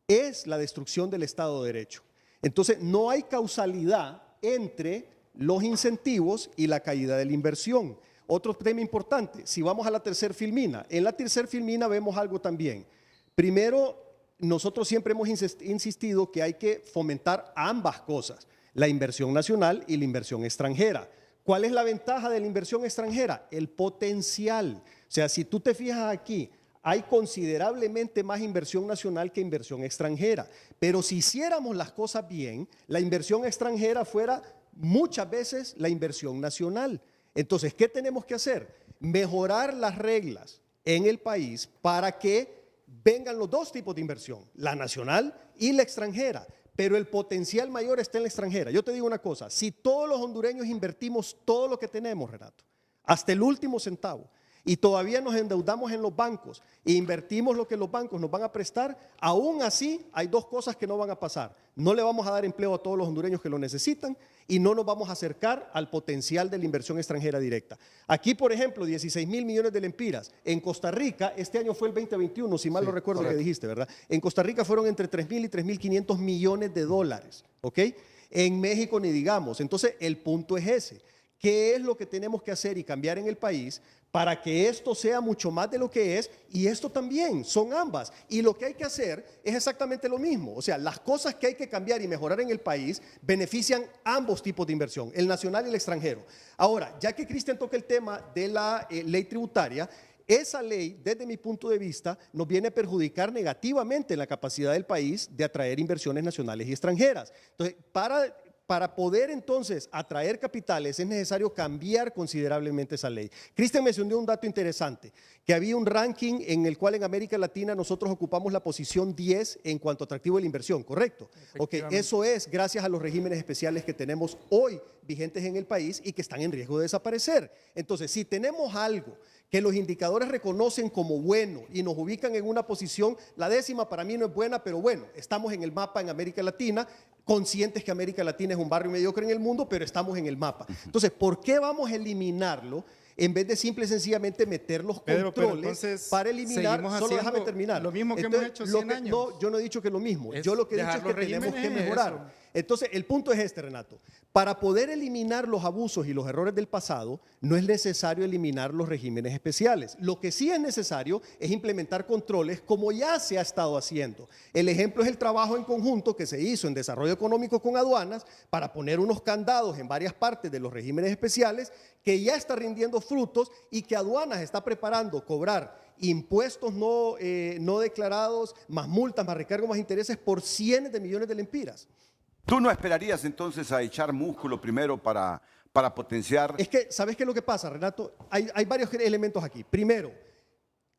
es la destrucción del Estado de Derecho. Entonces, no hay causalidad entre los incentivos y la caída de la inversión. Otro tema importante, si vamos a la tercer filmina, en la tercer filmina vemos algo también. Primero, nosotros siempre hemos insistido que hay que fomentar ambas cosas, la inversión nacional y la inversión extranjera. ¿Cuál es la ventaja de la inversión extranjera? El potencial. O sea, si tú te fijas aquí, hay considerablemente más inversión nacional que inversión extranjera. Pero si hiciéramos las cosas bien, la inversión extranjera fuera muchas veces la inversión nacional. Entonces, ¿qué tenemos que hacer? Mejorar las reglas en el país para que vengan los dos tipos de inversión, la nacional y la extranjera. Pero el potencial mayor está en la extranjera. Yo te digo una cosa, si todos los hondureños invertimos todo lo que tenemos, Renato, hasta el último centavo, y todavía nos endeudamos en los bancos e invertimos lo que los bancos nos van a prestar, aún así hay dos cosas que no van a pasar. No le vamos a dar empleo a todos los hondureños que lo necesitan y no nos vamos a acercar al potencial de la inversión extranjera directa. Aquí, por ejemplo, 16.000 millones de lempiras. En Costa Rica, este año fue el 2021, si mal no recuerdo lo que dijiste, ¿verdad? En Costa Rica fueron entre 3.000 y 3.500 millones de dólares, ¿ok? En México ni digamos. Entonces, el punto es ese. ¿Qué es lo que tenemos que hacer y cambiar en el país para que esto sea mucho más de lo que es? Y esto también, son ambas. Y lo que hay que hacer es exactamente lo mismo. O sea, las cosas que hay que cambiar y mejorar en el país benefician ambos tipos de inversión, el nacional y el extranjero. Ahora, ya que Cristian toca el tema de la ley tributaria, esa ley, desde mi punto de vista, nos viene a perjudicar negativamente la capacidad del país de atraer inversiones nacionales y extranjeras. Entonces, para poder entonces atraer capitales es necesario cambiar considerablemente esa ley. Cristian mencionó un dato interesante, que había un ranking en el cual en América Latina nosotros ocupamos la posición 10 en cuanto a atractivo de la inversión, ¿correcto? Ok, eso es gracias a los regímenes especiales que tenemos hoy vigentes en el país y que están en riesgo de desaparecer. Entonces, si tenemos algo que los indicadores reconocen como bueno y nos ubican en una posición, la 10ª para mí no es buena, pero bueno, estamos en el mapa en América Latina, conscientes que América Latina es un barrio mediocre en el mundo, pero estamos en el mapa. Entonces, ¿por qué vamos a eliminarlo en vez de simple y sencillamente meter los controles para eliminar? Solo déjame terminar. Lo mismo que hemos hecho 100 años. No, yo no he dicho que es lo mismo. Yo lo que he dicho es que tenemos que mejorar. Entonces, el punto es este, Renato. Para poder eliminar los abusos y los errores del pasado, no es necesario eliminar los regímenes especiales. Lo que sí es necesario es implementar controles como ya se ha estado haciendo. El ejemplo es el trabajo en conjunto que se hizo en desarrollo económico con aduanas para poner unos candados en varias partes de los regímenes especiales que ya está rindiendo frutos y que aduanas está preparando cobrar impuestos no declarados, más multas, más recargos, más intereses por cientos de millones de lempiras. ¿Tú no esperarías entonces a echar músculo primero para potenciar? Es que, ¿sabes qué es lo que pasa, Renato? Hay varios elementos aquí. Primero,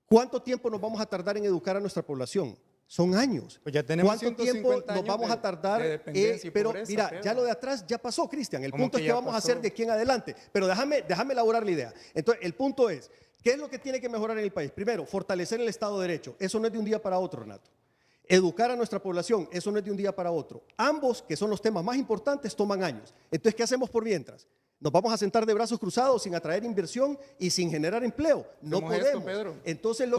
¿cuánto tiempo nos vamos a tardar en educar a nuestra población? Son años. Pues ya tenemos ¿Cuánto tiempo nos vamos a tardar? Pero mira, ya lo de atrás ya pasó, Cristian. El punto es que vamos a hacer de aquí en adelante. Pero déjame elaborar la idea. Entonces, el punto es, ¿qué es lo que tiene que mejorar en el país? Primero, fortalecer el Estado de Derecho. Eso no es de un día para otro, Renato. Educar a nuestra población, eso no es de un día para otro. Ambos, que son los temas más importantes, toman años. Entonces, ¿qué hacemos por mientras? ¿Nos vamos a sentar de brazos cruzados sin atraer inversión y sin generar empleo? No podemos. Pedro. Entonces,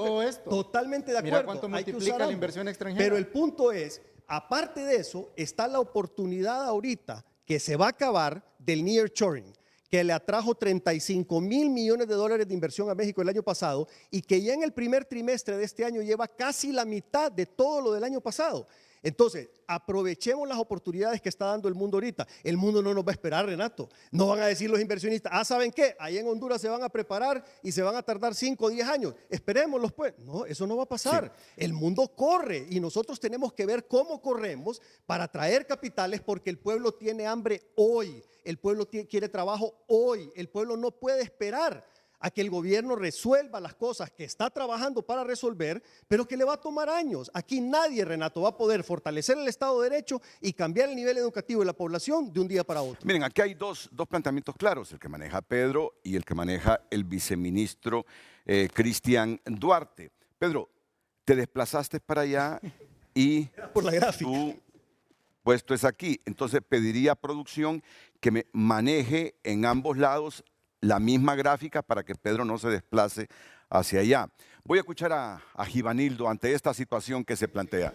totalmente de acuerdo. Mira cuánto multiplica la inversión extranjera. Pero el punto es, aparte de eso, está la oportunidad ahorita que se va a acabar del nearshoring, que le atrajo 35,000 millones de dólares de inversión a México el año pasado y que ya en el primer trimestre de este año lleva casi la mitad de todo lo del año pasado. Entonces, aprovechemos las oportunidades que está dando el mundo ahorita. El mundo no nos va a esperar, Renato. No van a decir los inversionistas, ¿saben qué? Ahí en Honduras se van a preparar y se van a tardar 5 o 10 años. Esperémoslos, pues. No, eso no va a pasar. Sí. El mundo corre y nosotros tenemos que ver cómo corremos para atraer capitales porque el pueblo tiene hambre hoy. El pueblo quiere trabajo hoy. El pueblo no puede esperar a que el gobierno resuelva las cosas que está trabajando para resolver, pero que le va a tomar años. Aquí nadie, Renato, va a poder fortalecer el Estado de Derecho y cambiar el nivel educativo de la población de un día para otro. Miren, aquí hay dos planteamientos claros, el que maneja Pedro y el que maneja el viceministro Cristian Duarte. Pedro, te desplazaste para allá y por la gráfica. Tu puesto es aquí. Entonces pediría a producción que me maneje en ambos lados la misma gráfica para que Pedro no se desplace hacia allá. Voy a escuchar a Givanildo ante esta situación que se plantea.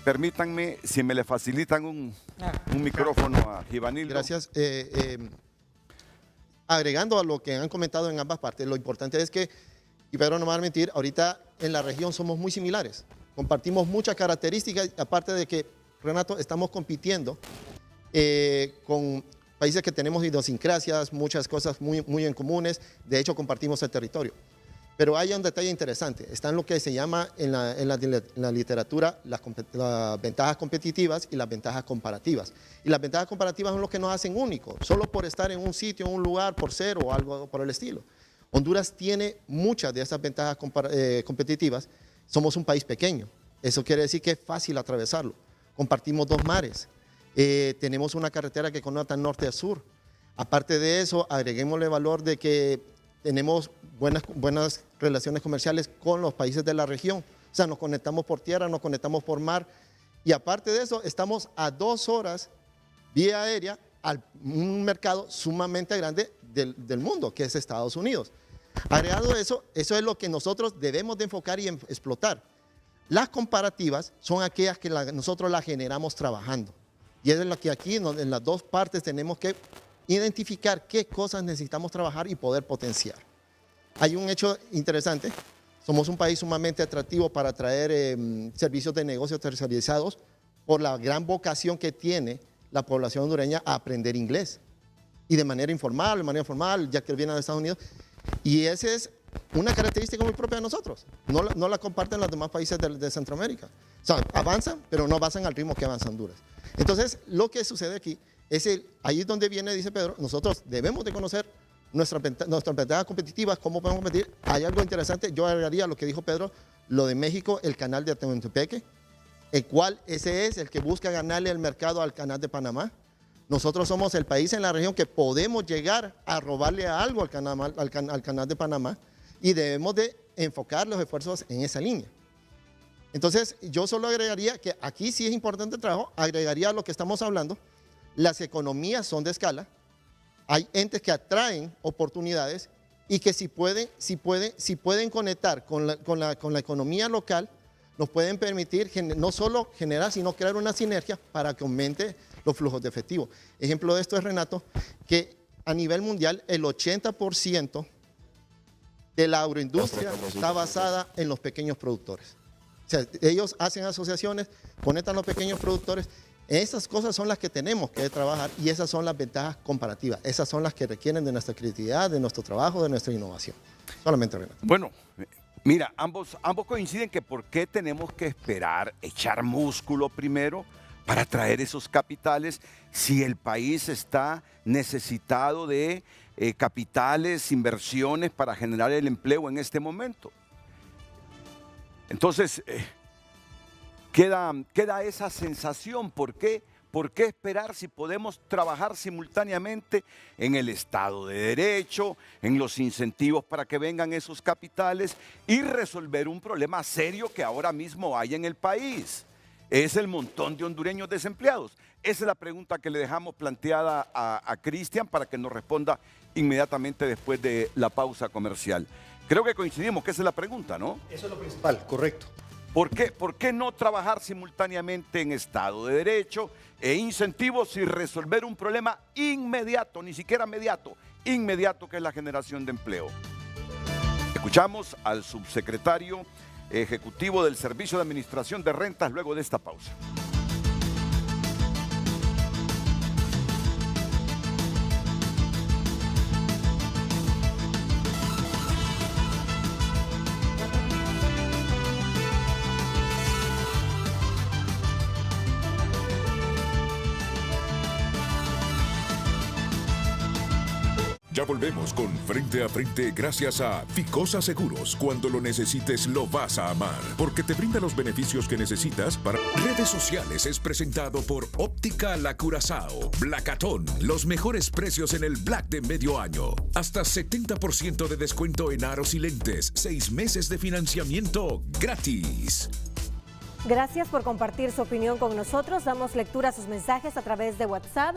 Permítanme, si me le facilitan un micrófono a Givanildo. Gracias. Agregando a lo que han comentado en ambas partes, lo importante es que, y Pedro no me va a mentir, ahorita en la región somos muy similares. Compartimos muchas características, aparte de que, Renato, estamos compitiendo con países que tenemos idiosincrasias, muchas cosas muy en comunes, de hecho compartimos el territorio. Pero hay un detalle interesante, está en lo que se llama en la literatura las ventajas competitivas y las ventajas comparativas. Y las ventajas comparativas son lo que nos hacen únicos, solo por estar en un sitio, en un lugar, por ser o algo por el estilo. Honduras tiene muchas de esas ventajas competitivas. Somos un país pequeño, eso quiere decir que es fácil atravesarlo. Compartimos 2 mares, tenemos una carretera que conecta norte a sur. Aparte de eso, agreguémosle valor de que tenemos buenas relaciones comerciales con los países de la región. O sea, nos conectamos por tierra, nos conectamos por mar. Y aparte de eso, estamos a 2 horas vía aérea a un mercado sumamente grande del mundo, que es Estados Unidos. Agregado eso es lo que nosotros debemos de enfocar y explotar. Las comparativas son aquellas que nosotros las generamos trabajando. Y es lo que aquí en las 2 partes tenemos que identificar qué cosas necesitamos trabajar y poder potenciar. Hay un hecho interesante. Somos un país sumamente atractivo para atraer servicios de negocios tercerizados por la gran vocación que tiene la población hondureña a aprender inglés. Y de manera informal, ya que vienen de Estados Unidos. Y ese es una característica muy propia de nosotros. No la comparten los demás países de Centroamérica. O sea, avanzan, pero no avanzan al ritmo que avanza Honduras. Entonces, lo que sucede aquí es ahí es donde viene, dice Pedro, nosotros debemos de conocer nuestras ventajas competitivas, cómo podemos competir. Hay algo interesante, yo agregaría lo que dijo Pedro, lo de México, el canal de Tehuantepec, el cual ese es el que busca ganarle el mercado al canal de Panamá. Nosotros somos el país en la región que podemos llegar a robarle algo al canal de Panamá y debemos de enfocar los esfuerzos en esa línea. Entonces, yo solo agregaría que aquí sí es importante el trabajo, agregaría lo que estamos hablando, las economías son de escala, hay entes que atraen oportunidades y que si pueden conectar con la economía local, nos pueden permitir no solo generar, sino crear una sinergia para que aumente los flujos de efectivo. Ejemplo de esto es, Renato, que a nivel mundial el 80% de la agroindustria está basada en los pequeños productores. O sea, ellos hacen asociaciones, conectan los pequeños productores. Esas cosas son las que tenemos que trabajar y esas son las ventajas comparativas. Esas son las que requieren de nuestra creatividad, de nuestro trabajo, de nuestra innovación. Solamente, Renato. Bueno, mira, ambos coinciden que por qué tenemos que esperar, echar músculo primero para traer esos capitales si el país está necesitado de capitales, inversiones para generar el empleo en este momento. Entonces, queda esa sensación. ¿Por qué? ¿Por qué esperar si podemos trabajar simultáneamente en el Estado de Derecho, en los incentivos para que vengan esos capitales y resolver un problema serio que ahora mismo hay en el país? Es el montón de hondureños desempleados. Esa es la pregunta que le dejamos planteada a Cristian para que nos responda inmediatamente después de la pausa comercial. Creo que coincidimos que esa es la pregunta, ¿no? Eso es lo principal, correcto. ¿Por qué no trabajar simultáneamente en Estado de Derecho e incentivos y resolver un problema inmediato, ni siquiera mediato, inmediato, que es la generación de empleo? Escuchamos al subsecretario ejecutivo del Servicio de Administración de Rentas luego de esta pausa. Ya volvemos con Frente a Frente gracias a Ficosa Seguros. Cuando lo necesites lo vas a amar, porque te brinda los beneficios que necesitas para... Redes Sociales es presentado por Óptica La Curazao. Blacatón, los mejores precios en el Black de medio año. Hasta 70% de descuento en aros y lentes. 6 meses de financiamiento gratis. Gracias por compartir su opinión con nosotros. Damos lectura a sus mensajes a través de WhatsApp.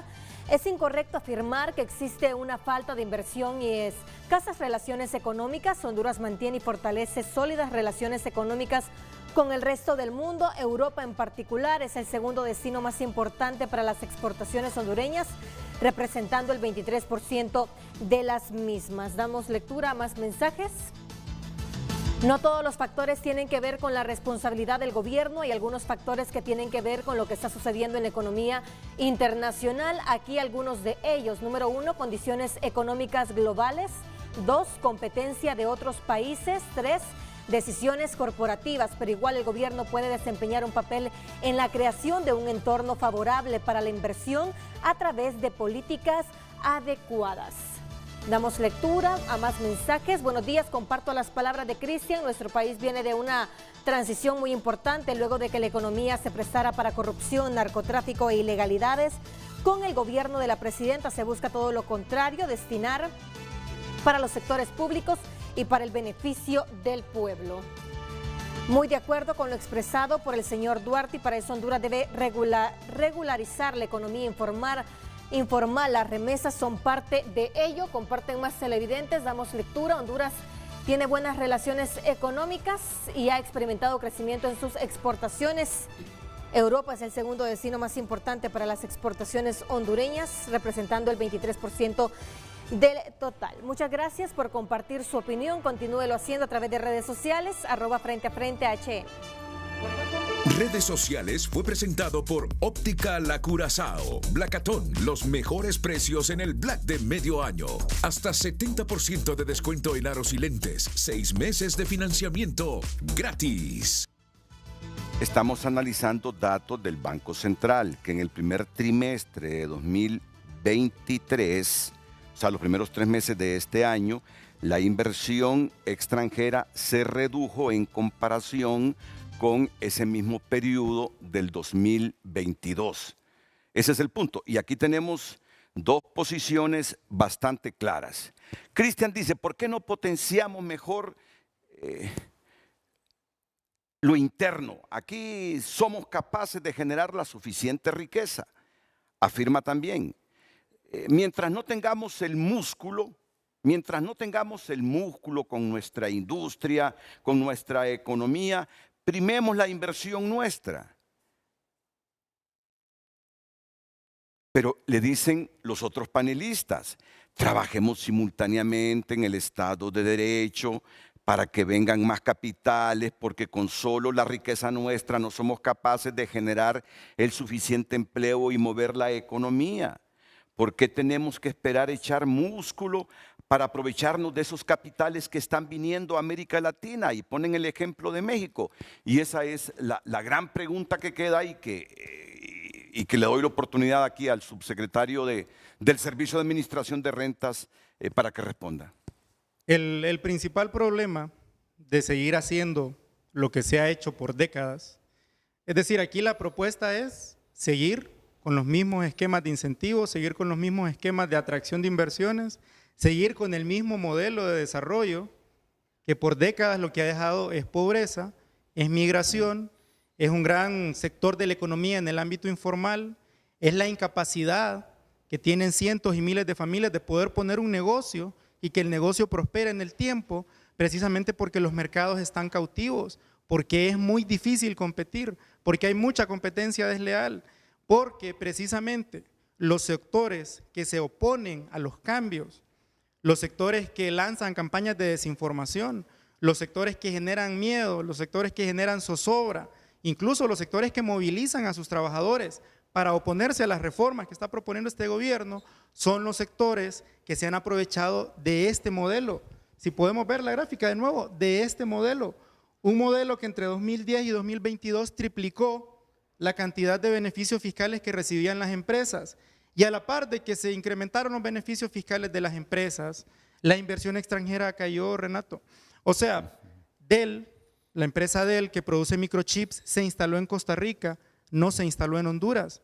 Es incorrecto afirmar que existe una falta de inversión y escasas relaciones económicas. Honduras mantiene y fortalece sólidas relaciones económicas con el resto del mundo. Europa en particular es el segundo destino más importante para las exportaciones hondureñas, representando el 23% de las mismas. Damos lectura a más mensajes. No todos los factores tienen que ver con la responsabilidad del gobierno, hay algunos factores que tienen que ver con lo que está sucediendo en la economía internacional. Aquí algunos de ellos. Número 1, condiciones económicas globales. 2, competencia de otros países. 3, decisiones corporativas, pero igual el gobierno puede desempeñar un papel en la creación de un entorno favorable para la inversión a través de políticas adecuadas. Damos lectura a más mensajes. Buenos días, comparto las palabras de Cristian. Nuestro país viene de una transición muy importante luego de que la economía se prestara para corrupción, narcotráfico e ilegalidades. Con el gobierno de la presidenta se busca todo lo contrario, destinar para los sectores públicos y para el beneficio del pueblo. Muy de acuerdo con lo expresado por el señor Duarte, y para eso Honduras debe regularizar la economía informal. Las remesas son parte de ello. Comparten más televidentes. Damos lectura. Honduras tiene buenas relaciones económicas y ha experimentado crecimiento en sus exportaciones. Europa es el segundo destino más importante para las exportaciones hondureñas, representando el 23% del total. Muchas gracias por compartir su opinión. Continúelo haciendo a través de redes sociales, @Frente a Frente HN. Redes Sociales fue presentado por Óptica La Curazao. Blacatón, los mejores precios en el Black de medio año. Hasta 70% de descuento en aros y lentes. 6 meses de financiamiento gratis. Estamos analizando datos del Banco Central, que en el primer trimestre de 2023, o sea, los primeros 3 meses de este año, la inversión extranjera se redujo en comparación con ese mismo periodo del 2022. Ese es el punto. Y aquí tenemos dos posiciones bastante claras. Cristian dice, ¿por qué no potenciamos mejor lo interno? Aquí somos capaces de generar la suficiente riqueza. Afirma también, mientras no tengamos el músculo con nuestra industria, con nuestra economía, primemos la inversión nuestra. Pero le dicen los otros panelistas, trabajemos simultáneamente en el Estado de Derecho para que vengan más capitales, porque con solo la riqueza nuestra no somos capaces de generar el suficiente empleo y mover la economía. ¿Por qué tenemos que esperar echar músculo para aprovecharnos de esos capitales que están viniendo a América Latina? Y ponen el ejemplo de México. Y esa es la gran pregunta que queda y que le doy la oportunidad aquí al subsecretario del Servicio de Administración de Rentas para que responda. El principal problema de seguir haciendo lo que se ha hecho por décadas, es decir, aquí la propuesta es seguir con los mismos esquemas de incentivos, seguir con los mismos esquemas de atracción de inversiones, seguir con el mismo modelo de desarrollo que por décadas lo que ha dejado es pobreza, es migración, es un gran sector de la economía en el ámbito informal, es la incapacidad que tienen cientos y miles de familias de poder poner un negocio y que el negocio prospere en el tiempo, precisamente porque los mercados están cautivos, porque es muy difícil competir, porque hay mucha competencia desleal, porque precisamente los sectores que se oponen a los cambios, los sectores que lanzan campañas de desinformación, los sectores que generan miedo, los sectores que generan zozobra, incluso los sectores que movilizan a sus trabajadores para oponerse a las reformas que está proponiendo este gobierno, son los sectores que se han aprovechado de este modelo. Si podemos ver la gráfica de nuevo, de este modelo, un modelo que entre 2010 y 2022 triplicó la cantidad de beneficios fiscales que recibían las empresas. Y a la par de que se incrementaron los beneficios fiscales de las empresas, la inversión extranjera cayó, Renato. O sea, Dell, la empresa Dell que produce microchips, se instaló en Costa Rica, no se instaló en Honduras.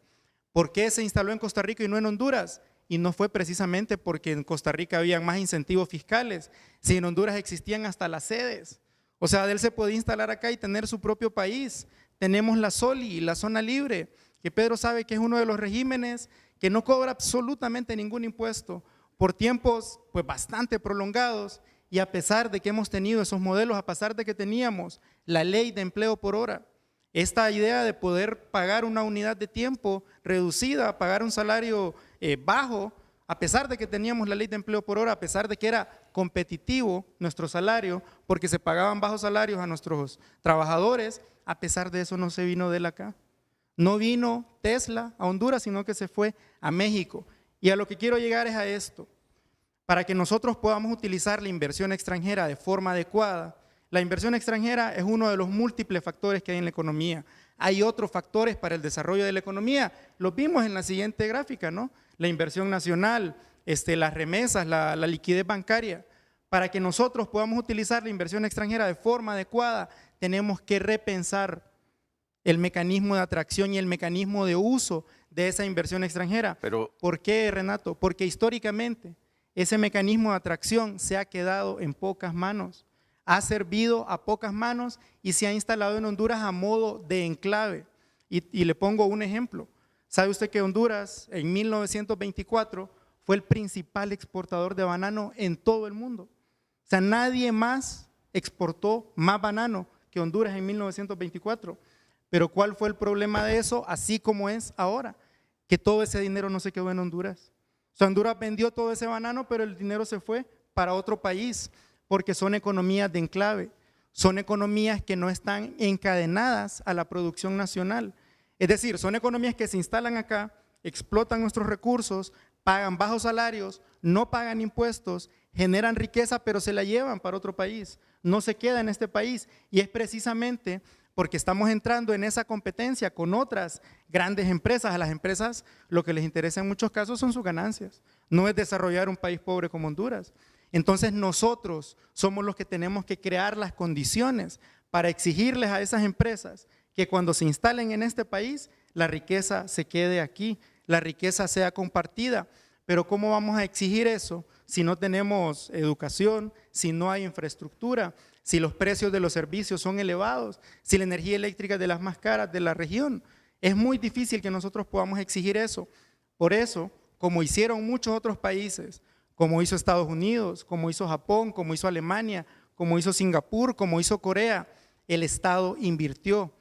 ¿Por qué se instaló en Costa Rica y no en Honduras? Y no fue precisamente porque en Costa Rica había más incentivos fiscales, si en Honduras existían hasta las sedes. O sea, Dell se podía instalar acá y tener su propio país. Tenemos la SOLI, la zona libre, que Pedro sabe que es uno de los regímenes que no cobra absolutamente ningún impuesto por tiempos pues bastante prolongados, y a pesar de que hemos tenido esos modelos, a pesar de que teníamos la ley de empleo por hora, esta idea de poder pagar una unidad de tiempo reducida, pagar un salario bajo, a pesar de que teníamos la ley de empleo por hora, a pesar de que era competitivo nuestro salario, porque se pagaban bajos salarios a nuestros trabajadores, a pesar de eso no se vino de acá. No vino Tesla a Honduras, sino que se fue a México. Y a lo que quiero llegar es a esto. Para que nosotros podamos utilizar la inversión extranjera de forma adecuada, la inversión extranjera es uno de los múltiples factores que hay en la economía. Hay otros factores para el desarrollo de la economía. Los vimos en la siguiente gráfica, ¿no? La inversión nacional, las remesas, la liquidez bancaria. Para que nosotros podamos utilizar la inversión extranjera de forma adecuada, tenemos que repensar el mecanismo de atracción y el mecanismo de uso de esa inversión extranjera. ¿Por qué, Renato? Porque históricamente ese mecanismo de atracción se ha quedado en pocas manos, ha servido a pocas manos y se ha instalado en Honduras a modo de enclave. Y le pongo un ejemplo. ¿Sabe usted que Honduras en 1924 fue el principal exportador de banano en todo el mundo? O sea, nadie más exportó más banano que Honduras en 1924. Pero ¿cuál fue el problema de eso? Así como es ahora, que todo ese dinero no se quedó en Honduras. O sea, Honduras vendió todo ese banano, pero el dinero se fue para otro país, porque son economías de enclave. son economías que no están encadenadas a la producción nacional. Es decir, son economías que se instalan acá, explotan nuestros recursos, pagan bajos salarios, no pagan impuestos, generan riqueza, pero se la llevan para otro país, no se queda en este país. Y es precisamente porque estamos entrando en esa competencia con otras grandes empresas. A las empresas lo que les interesa en muchos casos son sus ganancias, no es desarrollar un país pobre como Honduras. Entonces nosotros somos los que tenemos que crear las condiciones para exigirles a esas empresas que cuando se instalen en este país, la riqueza se quede aquí, la riqueza sea compartida. Pero ¿cómo vamos a exigir eso si no tenemos educación, si no hay infraestructura, si los precios de los servicios son elevados, si la energía eléctrica es de las más caras de la región? Es muy difícil que nosotros podamos exigir eso. Por eso, como hicieron muchos otros países, como hizo Estados Unidos, como hizo Japón, como hizo Alemania, como hizo Singapur, como hizo Corea, el Estado invirtió.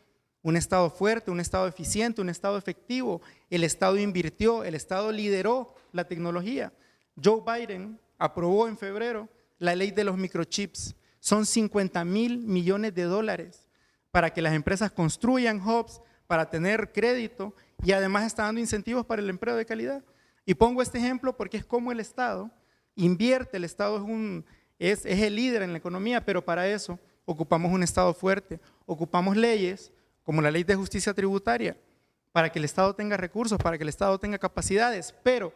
Un Estado fuerte, un Estado eficiente, un Estado efectivo. El Estado invirtió, el Estado lideró la tecnología. Joe Biden aprobó en febrero la ley de los microchips. Son 50,000 millones de dólares para que las empresas construyan hubs, para tener crédito y además está dando incentivos para el empleo de calidad. Y pongo este ejemplo porque es como el Estado invierte. El Estado es el líder en la economía, pero para eso ocupamos un Estado fuerte, ocupamos leyes como la ley de justicia tributaria, para que el Estado tenga recursos, para que el Estado tenga capacidades, pero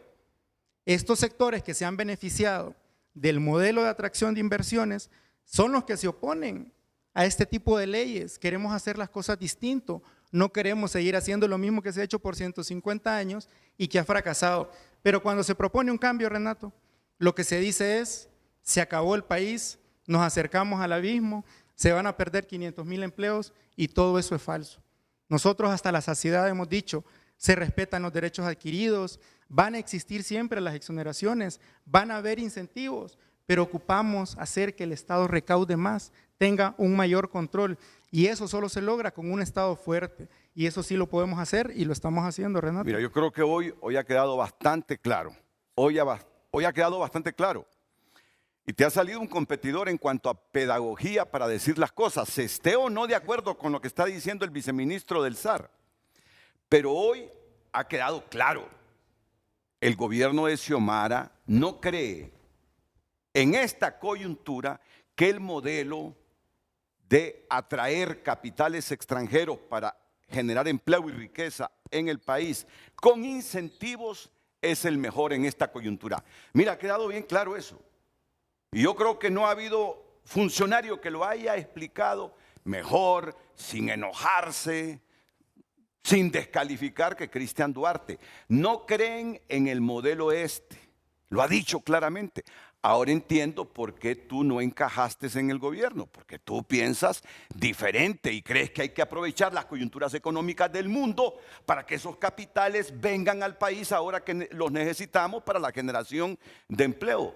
estos sectores que se han beneficiado del modelo de atracción de inversiones son los que se oponen a este tipo de leyes. Queremos hacer las cosas distinto, no queremos seguir haciendo lo mismo que se ha hecho por 150 años y que ha fracasado. Pero cuando se propone un cambio, Renato, lo que se dice es, se acabó el país, nos acercamos al abismo, se van a perder 500,000 empleos y todo eso es falso. Nosotros hasta la saciedad hemos dicho, se respetan los derechos adquiridos, van a existir siempre las exoneraciones, van a haber incentivos, pero ocupamos hacer que el Estado recaude más, tenga un mayor control y eso solo se logra con un Estado fuerte y eso sí lo podemos hacer y lo estamos haciendo, Renato. Mira, yo creo que hoy ha quedado bastante claro, hoy ha quedado bastante claro. Y te ha salido un competidor en cuanto a pedagogía para decir las cosas, se esté o no de acuerdo con lo que está diciendo el viceministro del SAR. Pero hoy ha quedado claro, el gobierno de Xiomara no cree en esta coyuntura que el modelo de atraer capitales extranjeros para generar empleo y riqueza en el país con incentivos es el mejor en esta coyuntura. Mira, ha quedado bien claro eso. Y yo creo que no ha habido funcionario que lo haya explicado mejor, sin enojarse, sin descalificar que Cristian Duarte. No creen en el modelo este, lo ha dicho claramente. Ahora entiendo por qué tú no encajaste en el gobierno, porque tú piensas diferente y crees que hay que aprovechar las coyunturas económicas del mundo para que esos capitales vengan al país ahora que los necesitamos para la generación de empleo.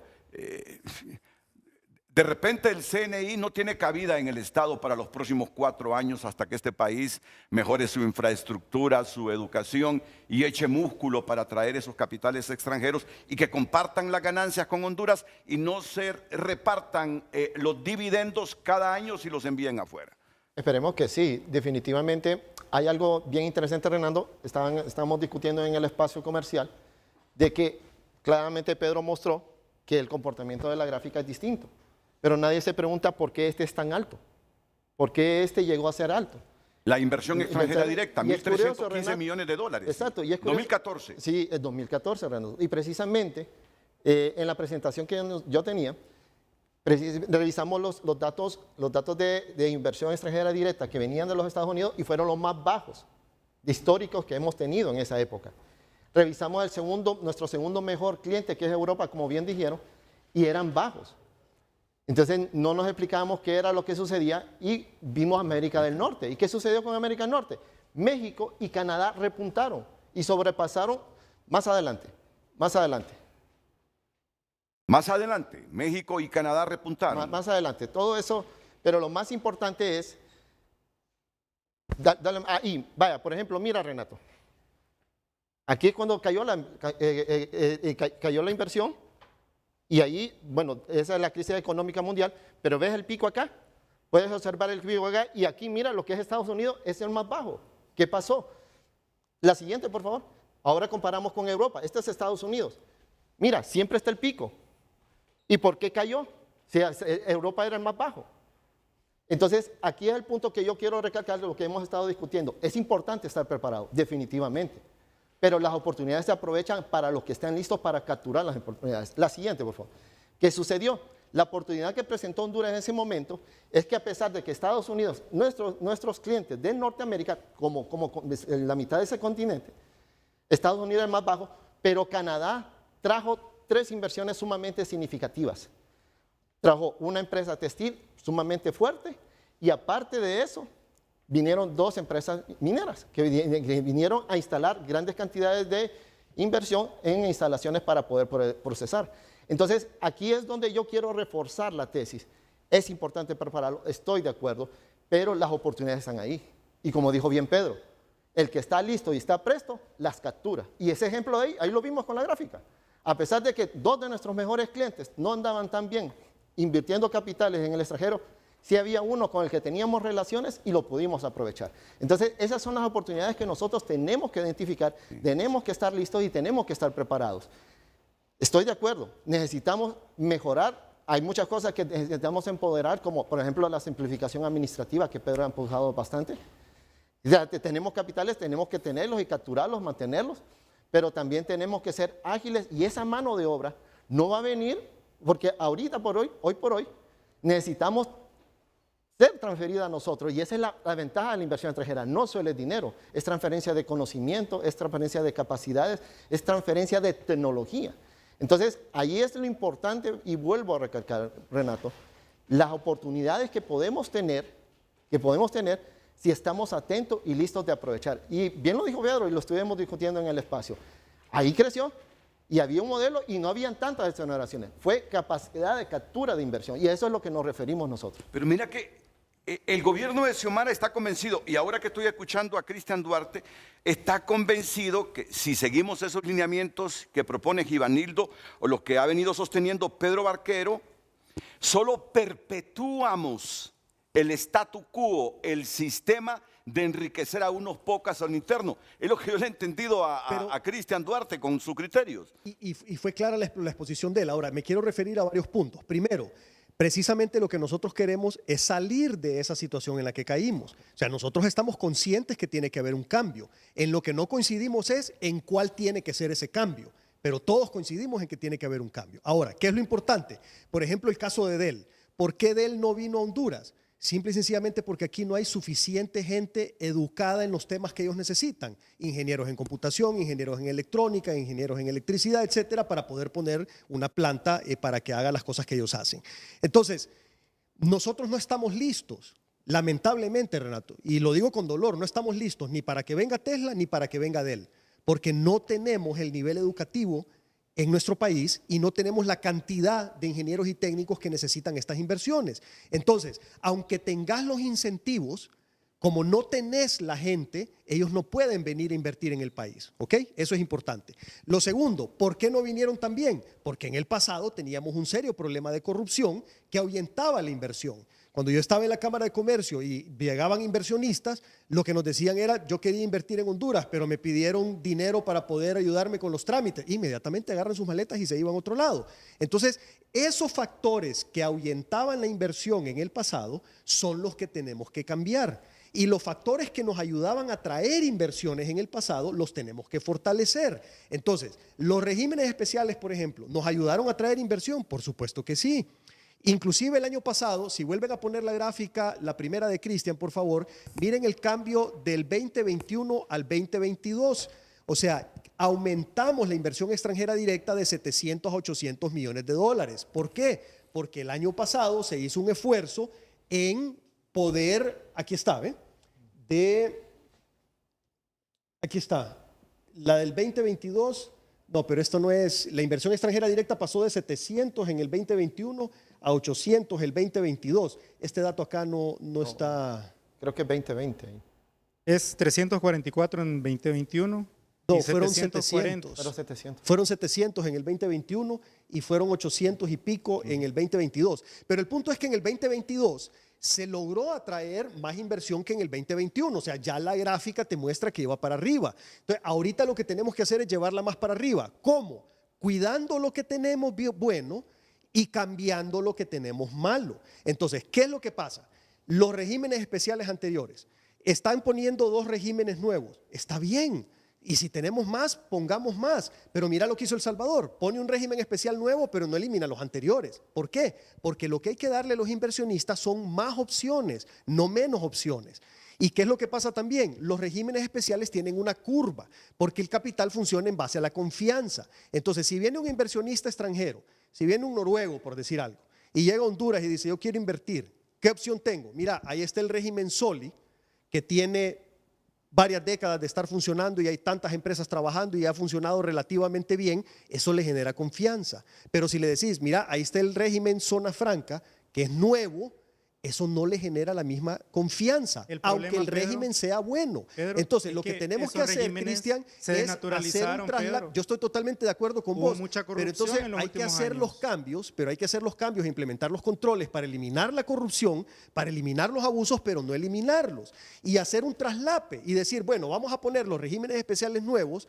De repente el CNI no tiene cabida en el Estado para los próximos 4 años hasta que este país mejore su infraestructura, su educación y eche músculo para atraer esos capitales extranjeros y que compartan las ganancias con Honduras y no se repartan los dividendos cada año si los envían afuera. Esperemos que sí, definitivamente. Hay algo bien interesante, Renando, estábamos discutiendo en el espacio comercial, de que claramente Pedro mostró que el comportamiento de la gráfica es distinto. Pero nadie se pregunta por qué este es tan alto, por qué este llegó a ser alto. La inversión extranjera directa, 1.315 millones de dólares. Exacto. Y es curioso, 2014. Sí, es 2014, Renato. Y precisamente en la presentación que yo tenía, revisamos los datos de inversión extranjera directa que venían de los Estados Unidos y fueron los más bajos históricos que hemos tenido en esa época. Revisamos nuestro segundo mejor cliente, que es Europa, como bien dijeron, y eran bajos. Entonces no nos explicábamos qué era lo que sucedía y vimos América del Norte. ¿Y qué sucedió con América del Norte? México y Canadá repuntaron y sobrepasaron más adelante. Más adelante, México y Canadá repuntaron. Más adelante, todo eso, pero lo más importante es, vaya, por ejemplo, mira, Renato, aquí es cuando cayó la inversión. Y ahí, bueno, esa es la crisis económica mundial, pero ves el pico acá, Puedes observar el gráfico acá y aquí mira lo que es Estados Unidos, es el más bajo. ¿Qué pasó? La siguiente, por favor. Ahora comparamos con Europa. Este es Estados Unidos. Mira, siempre está el pico. ¿Y por qué cayó? Si Europa era el más bajo. Entonces, aquí es el punto que yo quiero recalcar de lo que hemos estado discutiendo. Es importante estar preparado, definitivamente. Pero las oportunidades se aprovechan para los que están listos para capturar las oportunidades. La siguiente, por favor. ¿Qué sucedió? La oportunidad que presentó Honduras en ese momento es que a pesar de que Estados Unidos, nuestros clientes de Norteamérica, como la mitad de ese continente, Estados Unidos es el más bajo, pero Canadá trajo 3 inversiones sumamente significativas. Trajo una empresa textil sumamente fuerte y aparte de eso, vinieron 2 empresas mineras que vinieron a instalar grandes cantidades de inversión en instalaciones para poder procesar. Entonces, aquí es donde yo quiero reforzar la tesis. Es importante prepararlo, estoy de acuerdo, pero las oportunidades están ahí. Y como dijo bien Pedro, el que está listo y está presto, las captura. Y ese ejemplo de ahí lo vimos con la gráfica. A pesar de que 2 de nuestros mejores clientes no andaban tan bien invirtiendo capitales en el extranjero, sí había uno con el que teníamos relaciones y lo pudimos aprovechar. Entonces, esas son las oportunidades que nosotros tenemos que identificar, tenemos que estar listos y tenemos que estar preparados. Estoy de acuerdo, necesitamos mejorar, hay muchas cosas que necesitamos empoderar, como por ejemplo la simplificación administrativa que Pedro ha empujado bastante. Ya tenemos capitales, tenemos que tenerlos y capturarlos, mantenerlos, pero también tenemos que ser ágiles y esa mano de obra no va a venir porque ahorita por hoy por hoy, necesitamos ser transferida a nosotros y esa es la ventaja de la inversión extranjera, no solo es dinero, es transferencia de conocimiento, es transferencia de capacidades, es transferencia de tecnología. Entonces, ahí es lo importante, y vuelvo a recalcar, Renato, las oportunidades que podemos tener si estamos atentos y listos de aprovechar. Y bien lo dijo Pedro, y lo estuvimos discutiendo en el espacio. Ahí creció, y había un modelo, y no habían tantas exoneraciones. Fue capacidad de captura de inversión, y a eso es lo que nos referimos nosotros. Pero mira que el gobierno de Xiomara está convencido, y ahora que estoy escuchando a Cristian Duarte, está convencido que si seguimos esos lineamientos que propone Givanildo o los que ha venido sosteniendo Pedro Barquero, solo perpetuamos el statu quo, el sistema de enriquecer a unos pocos al interno. Es lo que yo le he entendido a Cristian Duarte con sus criterios. Y fue clara la exposición de él. Ahora, me quiero referir a varios puntos. Primero, precisamente lo que nosotros queremos es salir de esa situación en la que caímos. O sea, nosotros estamos conscientes que tiene que haber un cambio. En lo que no coincidimos es en cuál tiene que ser ese cambio, pero todos coincidimos en que tiene que haber un cambio. Ahora, ¿qué es lo importante? Por ejemplo, el caso de Dell. ¿Por qué Dell no vino a Honduras? Simple y sencillamente porque aquí no hay suficiente gente educada en los temas que ellos necesitan. Ingenieros en computación, ingenieros en electrónica, ingenieros en electricidad, etcétera, para poder poner una planta para que haga las cosas que ellos hacen. Entonces, nosotros no estamos listos, lamentablemente, Renato, y lo digo con dolor, no estamos listos ni para que venga Tesla ni para que venga Dell, porque no tenemos el nivel educativo en nuestro país y no tenemos la cantidad de ingenieros y técnicos que necesitan estas inversiones. Entonces, aunque tengas los incentivos, como no tenés la gente, ellos no pueden venir a invertir en el país, ¿ok? Eso es importante. Lo segundo, ¿por qué no vinieron también? Porque en el pasado teníamos un serio problema de corrupción que ahuyentaba la inversión. Cuando yo estaba en la Cámara de Comercio y llegaban inversionistas, lo que nos decían era, yo quería invertir en Honduras, pero me pidieron dinero para poder ayudarme con los trámites. Inmediatamente agarran sus maletas y se iban a otro lado. Entonces, esos factores que ahuyentaban la inversión en el pasado son los que tenemos que cambiar. Y los factores que nos ayudaban a traer inversiones en el pasado los tenemos que fortalecer. Entonces, los regímenes especiales, por ejemplo, ¿nos ayudaron a traer inversión? Por supuesto que sí. Inclusive el año pasado, si vuelven a poner la gráfica, la primera de Cristian, por favor, miren el cambio del 2021 al 2022. O sea, aumentamos la inversión extranjera directa de 700 a 800 millones de dólares. ¿Por qué? Porque el año pasado se hizo un esfuerzo en poder, aquí está, ¿ven? Aquí está, la del 2022, no, pero esto no es, la inversión extranjera directa pasó de 700 en el 2021 a 800 el 2022. Este dato acá no está. Creo que es 2020. Es 344 en 2021 No, fueron 700. Fueron 700. Fueron 700 en el 2021 y fueron 800 y pico en el 2022. Pero el punto es que en el 2022 se logró atraer más inversión que en el 2021. O sea, ya la gráfica te muestra que iba para arriba. Entonces, ahorita lo que tenemos que hacer es llevarla más para arriba. ¿Cómo? Cuidando lo que tenemos bueno y cambiando lo que tenemos malo. Entonces, ¿qué es lo que pasa? Los regímenes especiales anteriores están poniendo 2 regímenes nuevos. Está bien. Y si tenemos más, pongamos más. Pero mira lo que hizo El Salvador. Pone un régimen especial nuevo, pero no elimina los anteriores. ¿Por qué? Porque lo que hay que darle a los inversionistas son más opciones, no menos opciones. ¿Y qué es lo que pasa también? Los regímenes especiales tienen una curva, porque el capital funciona en base a la confianza. Entonces, si viene un inversionista extranjero, si viene un noruego, por decir algo, y llega a Honduras y dice, yo quiero invertir, ¿qué opción tengo? Mira, ahí está el régimen SOLI, que tiene varias décadas de estar funcionando y hay tantas empresas trabajando y ha funcionado relativamente bien, eso le genera confianza. Pero si le decís, mira, ahí está el régimen Zona Franca, que es nuevo, eso no le genera la misma confianza, aunque el régimen sea bueno. Pedro, entonces, lo que tenemos que hacer, Cristian, es hacer un traslado. Yo estoy totalmente de acuerdo con vos, pero entonces hay que hacer los cambios, e implementar los controles para eliminar la corrupción, para eliminar los abusos, pero no eliminarlos. Y hacer un traslape y decir, bueno, vamos a poner los regímenes especiales nuevos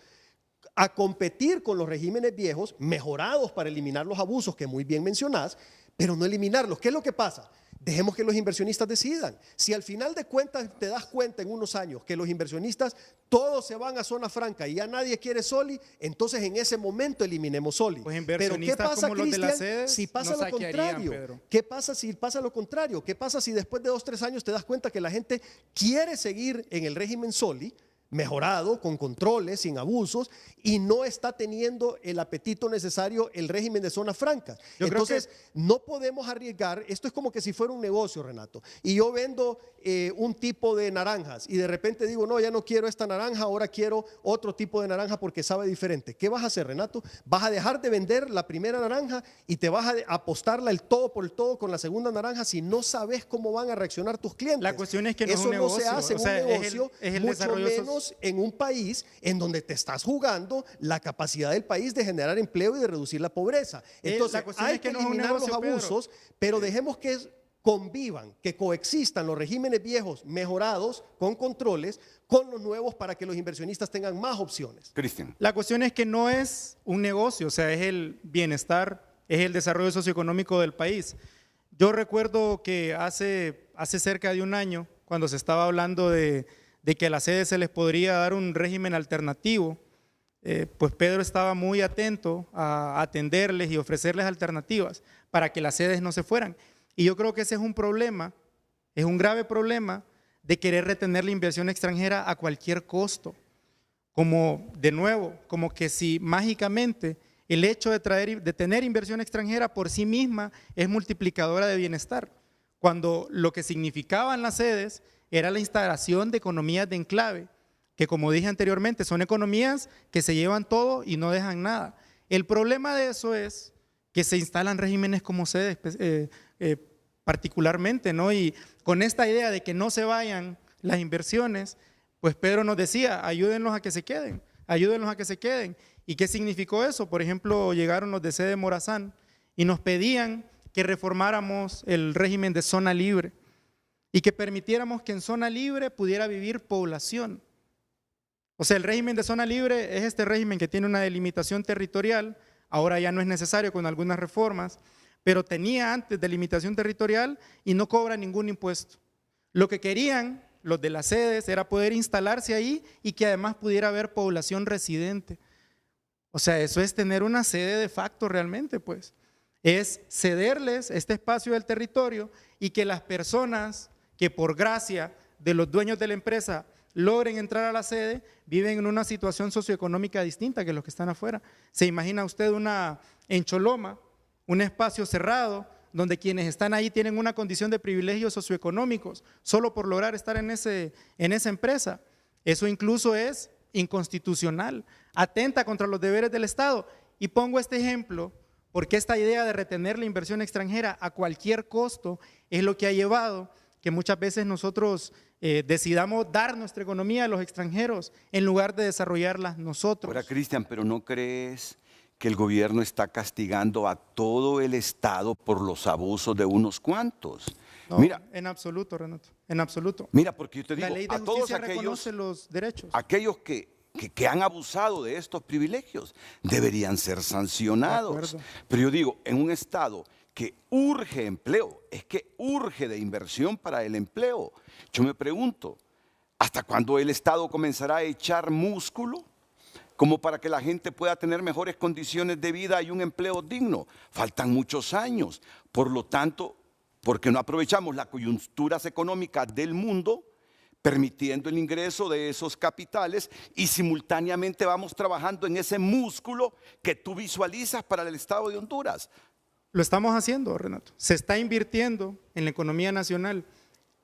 a competir con los regímenes viejos, mejorados para eliminar los abusos que muy bien mencionás, pero no eliminarlos. ¿Qué es lo que pasa? Dejemos que los inversionistas decidan. Si al final de cuentas te das cuenta en unos años que los inversionistas todos se van a Zona Franca y ya nadie quiere SOLI, entonces en ese momento eliminemos SOLI. Pues pero ¿qué pasa, como los de las Cristian, sedes si pasa lo contrario? Pedro. ¿Qué pasa si pasa lo contrario? ¿Qué pasa si después de 2 o 3 años te das cuenta que la gente quiere seguir en el régimen SOLI, mejorado, con controles, sin abusos, y no está teniendo el apetito necesario el régimen de Zona Franca? Entonces, no podemos arriesgar. Esto es como que si fuera un negocio, Renato, y yo vendo un tipo de naranjas y de repente digo, no, ya no quiero esta naranja, ahora quiero otro tipo de naranja porque sabe diferente. ¿Qué vas a hacer, Renato? Vas a dejar de vender la primera naranja y te vas a apostarla el todo por el todo con la segunda naranja si no sabes cómo van a reaccionar tus clientes. La cuestión es que no eso es un negocio. no se hace en un negocio, es el mucho menos en un país en donde te estás jugando la capacidad del país de generar empleo y de reducir la pobreza. Entonces, hay que eliminar los abusos, pero dejemos que convivan, que coexistan los regímenes viejos mejorados con controles con los nuevos para que los inversionistas tengan más opciones. Cristian. La cuestión es que no es un negocio, o sea, es el bienestar, es el desarrollo socioeconómico del país. Yo recuerdo que hace cerca de un año, cuando se estaba hablando de que a las sedes se les podría dar un régimen alternativo, pues Pedro estaba muy atento a atenderles y ofrecerles alternativas para que las sedes no se fueran. Y yo creo que ese es un problema, es un grave problema de querer retener la inversión extranjera a cualquier costo. Como, de nuevo, como que si mágicamente el hecho de tener inversión extranjera por sí misma es multiplicadora de bienestar, cuando lo que significaban las sedes era la instalación de economías de enclave, que como dije anteriormente, son economías que se llevan todo y no dejan nada. El problema de eso es que se instalan regímenes como sedes particularmente, ¿no? Y con esta idea de que no se vayan las inversiones, pues Pedro nos decía, ayúdenlos a que se queden, ayúdenlos a que se queden. ¿Y qué significó eso? Por ejemplo, llegaron los de sede Morazán y nos pedían que reformáramos el régimen de zona libre y que permitiéramos que en zona libre pudiera vivir población. O sea, el régimen de zona libre es este régimen que tiene una delimitación territorial, ahora ya no es necesario con algunas reformas, pero tenía antes delimitación territorial y no cobra ningún impuesto. Lo que querían los de las sedes era poder instalarse ahí y que además pudiera haber población residente. O sea, eso es tener una sede de facto realmente, pues. Es cederles este espacio del territorio y que las personas que por gracia de los dueños de la empresa logren entrar a la sede, viven en una situación socioeconómica distinta que los que están afuera. ¿Se imagina usted en Choloma, un espacio cerrado, donde quienes están ahí tienen una condición de privilegios socioeconómicos solo por lograr estar en esa empresa? Eso incluso es inconstitucional, atenta contra los deberes del Estado. Y pongo este ejemplo porque esta idea de retener la inversión extranjera a cualquier costo es lo que ha llevado que muchas veces nosotros decidamos dar nuestra economía a los extranjeros en lugar de desarrollarla nosotros. Ahora, Cristian, ¿pero no crees que el gobierno está castigando a todo el Estado por los abusos de unos cuantos? No, mira, en absoluto, Renato, en absoluto. Mira, porque yo te digo, La ley de a todos justicia reconoce los derechos. aquellos que han abusado de estos privilegios deberían ser sancionados. Pero yo digo, en un Estado que urge empleo, es que urge de inversión para el empleo. Yo me pregunto, ¿hasta cuándo el Estado comenzará a echar músculo como para que la gente pueda tener mejores condiciones de vida y un empleo digno? Faltan muchos años. Por lo tanto, ¿por qué no aprovechamos las coyunturas económicas del mundo, permitiendo el ingreso de esos capitales y simultáneamente vamos trabajando en ese músculo que tú visualizas para el Estado de Honduras? Lo estamos haciendo, Renato. Se está invirtiendo en la economía nacional.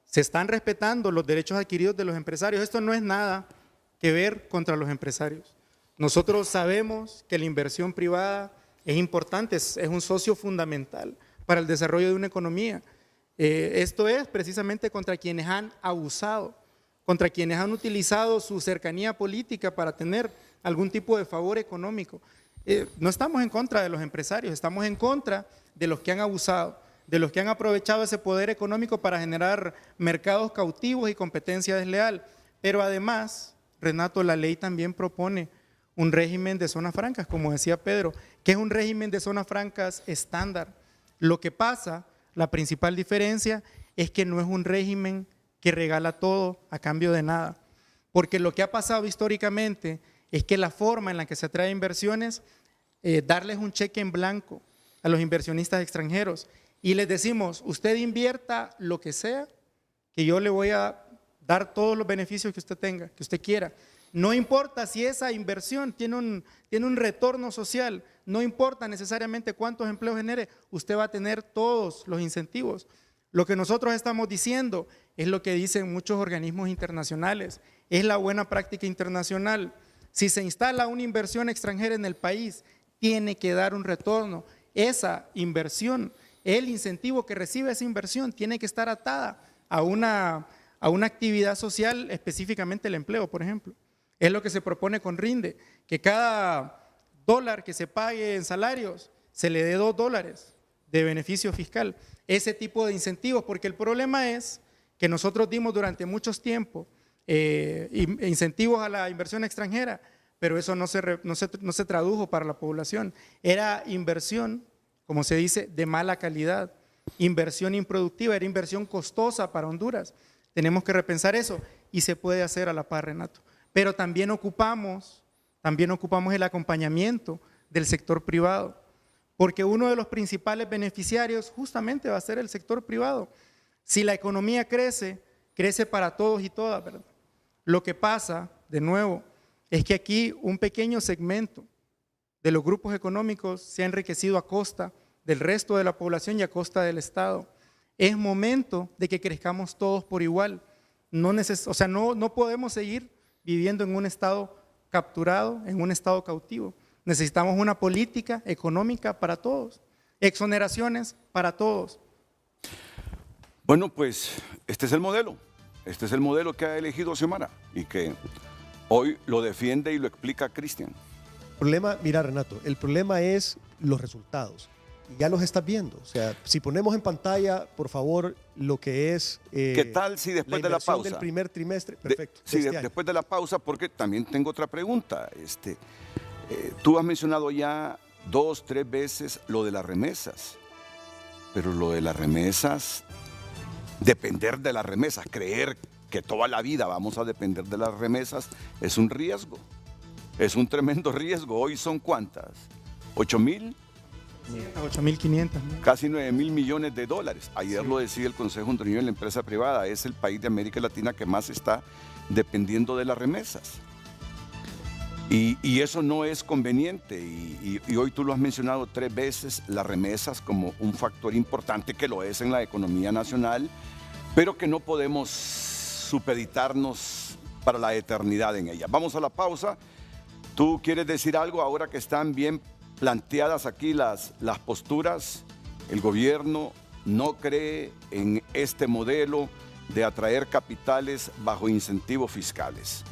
Se están respetando los derechos adquiridos de los empresarios. Esto no es nada que ver contra los empresarios. Nosotros sabemos que la inversión privada es importante, es un socio fundamental para el desarrollo de una economía. Esto es precisamente contra quienes han abusado, contra quienes han utilizado su cercanía política para tener algún tipo de favor económico. No estamos en contra de los empresarios, estamos en contra de los que han abusado, de los que han aprovechado ese poder económico para generar mercados cautivos y competencia desleal. Pero además, Renato, la ley también propone un régimen de zonas francas, como decía Pedro, que es un régimen de zonas francas estándar. Lo que pasa, la principal diferencia, es que no es un régimen que regala todo a cambio de nada. Porque lo que ha pasado históricamente es que la forma en la que se atrae inversiones, darles un cheque en blanco a los inversionistas extranjeros y les decimos, usted invierta lo que sea, que yo le voy a dar todos los beneficios que usted tenga, que usted quiera. No importa si esa inversión tiene un retorno social, no importa necesariamente cuántos empleos genere, usted va a tener todos los incentivos. Lo que nosotros estamos diciendo es lo que dicen muchos organismos internacionales, es la buena práctica internacional. Si se instala una inversión extranjera en el país, tiene que dar un retorno. Esa inversión, el incentivo que recibe esa inversión, tiene que estar atada a una actividad social, específicamente el empleo, por ejemplo. Es lo que se propone con RINDE, que cada dólar que se pague en salarios, se le dé $2 de beneficio fiscal. Ese tipo de incentivos, porque el problema es que nosotros dimos durante muchos tiempos incentivos a la inversión extranjera, pero eso no se tradujo para la población. Era inversión, como se dice, de mala calidad, inversión improductiva, era inversión costosa para Honduras. Tenemos que repensar eso y se puede hacer a la par, Renato. Pero también ocupamos el acompañamiento del sector privado, porque uno de los principales beneficiarios justamente va a ser el sector privado. Si la economía crece, crece para todos y todas, ¿verdad? Lo que pasa, de nuevo, es que aquí un pequeño segmento de los grupos económicos se ha enriquecido a costa del resto de la población y a costa del Estado. Es momento de que crezcamos todos por igual. No podemos seguir viviendo en un Estado capturado, en un Estado cautivo. Necesitamos una política económica para todos, exoneraciones para todos. Bueno, pues este es el modelo. Este es el modelo que ha elegido Xiomara y que hoy lo defiende y lo explica Cristian. Mira, Renato, el problema es los resultados. Y ya los estás viendo. O sea, si ponemos en pantalla, por favor, lo que es ¿qué tal si después de la pausa del primer trimestre? Perfecto. Después de la pausa, porque también tengo otra pregunta. Tú has mencionado ya 2, 3 veces lo de las remesas, pero lo de las remesas, depender de las remesas, creer que toda la vida vamos a depender de las remesas, es un riesgo, es un tremendo riesgo. Hoy son ¿cuántas? ¿8,000? 8.500. ¿no? Casi 9,000 millones de dólares. Ayer lo decía el Consejo Hondureño de la Empresa Privada, es el país de América Latina que más está dependiendo de las remesas. Y eso no es conveniente. Y hoy tú lo has mencionado 3 veces, las remesas como un factor importante que lo es en la economía nacional, pero que no podemos supeditarnos para la eternidad en ella. Vamos a la pausa. ¿Tú quieres decir algo ahora que están bien planteadas aquí las posturas? El gobierno no cree en este modelo de atraer capitales bajo incentivos fiscales.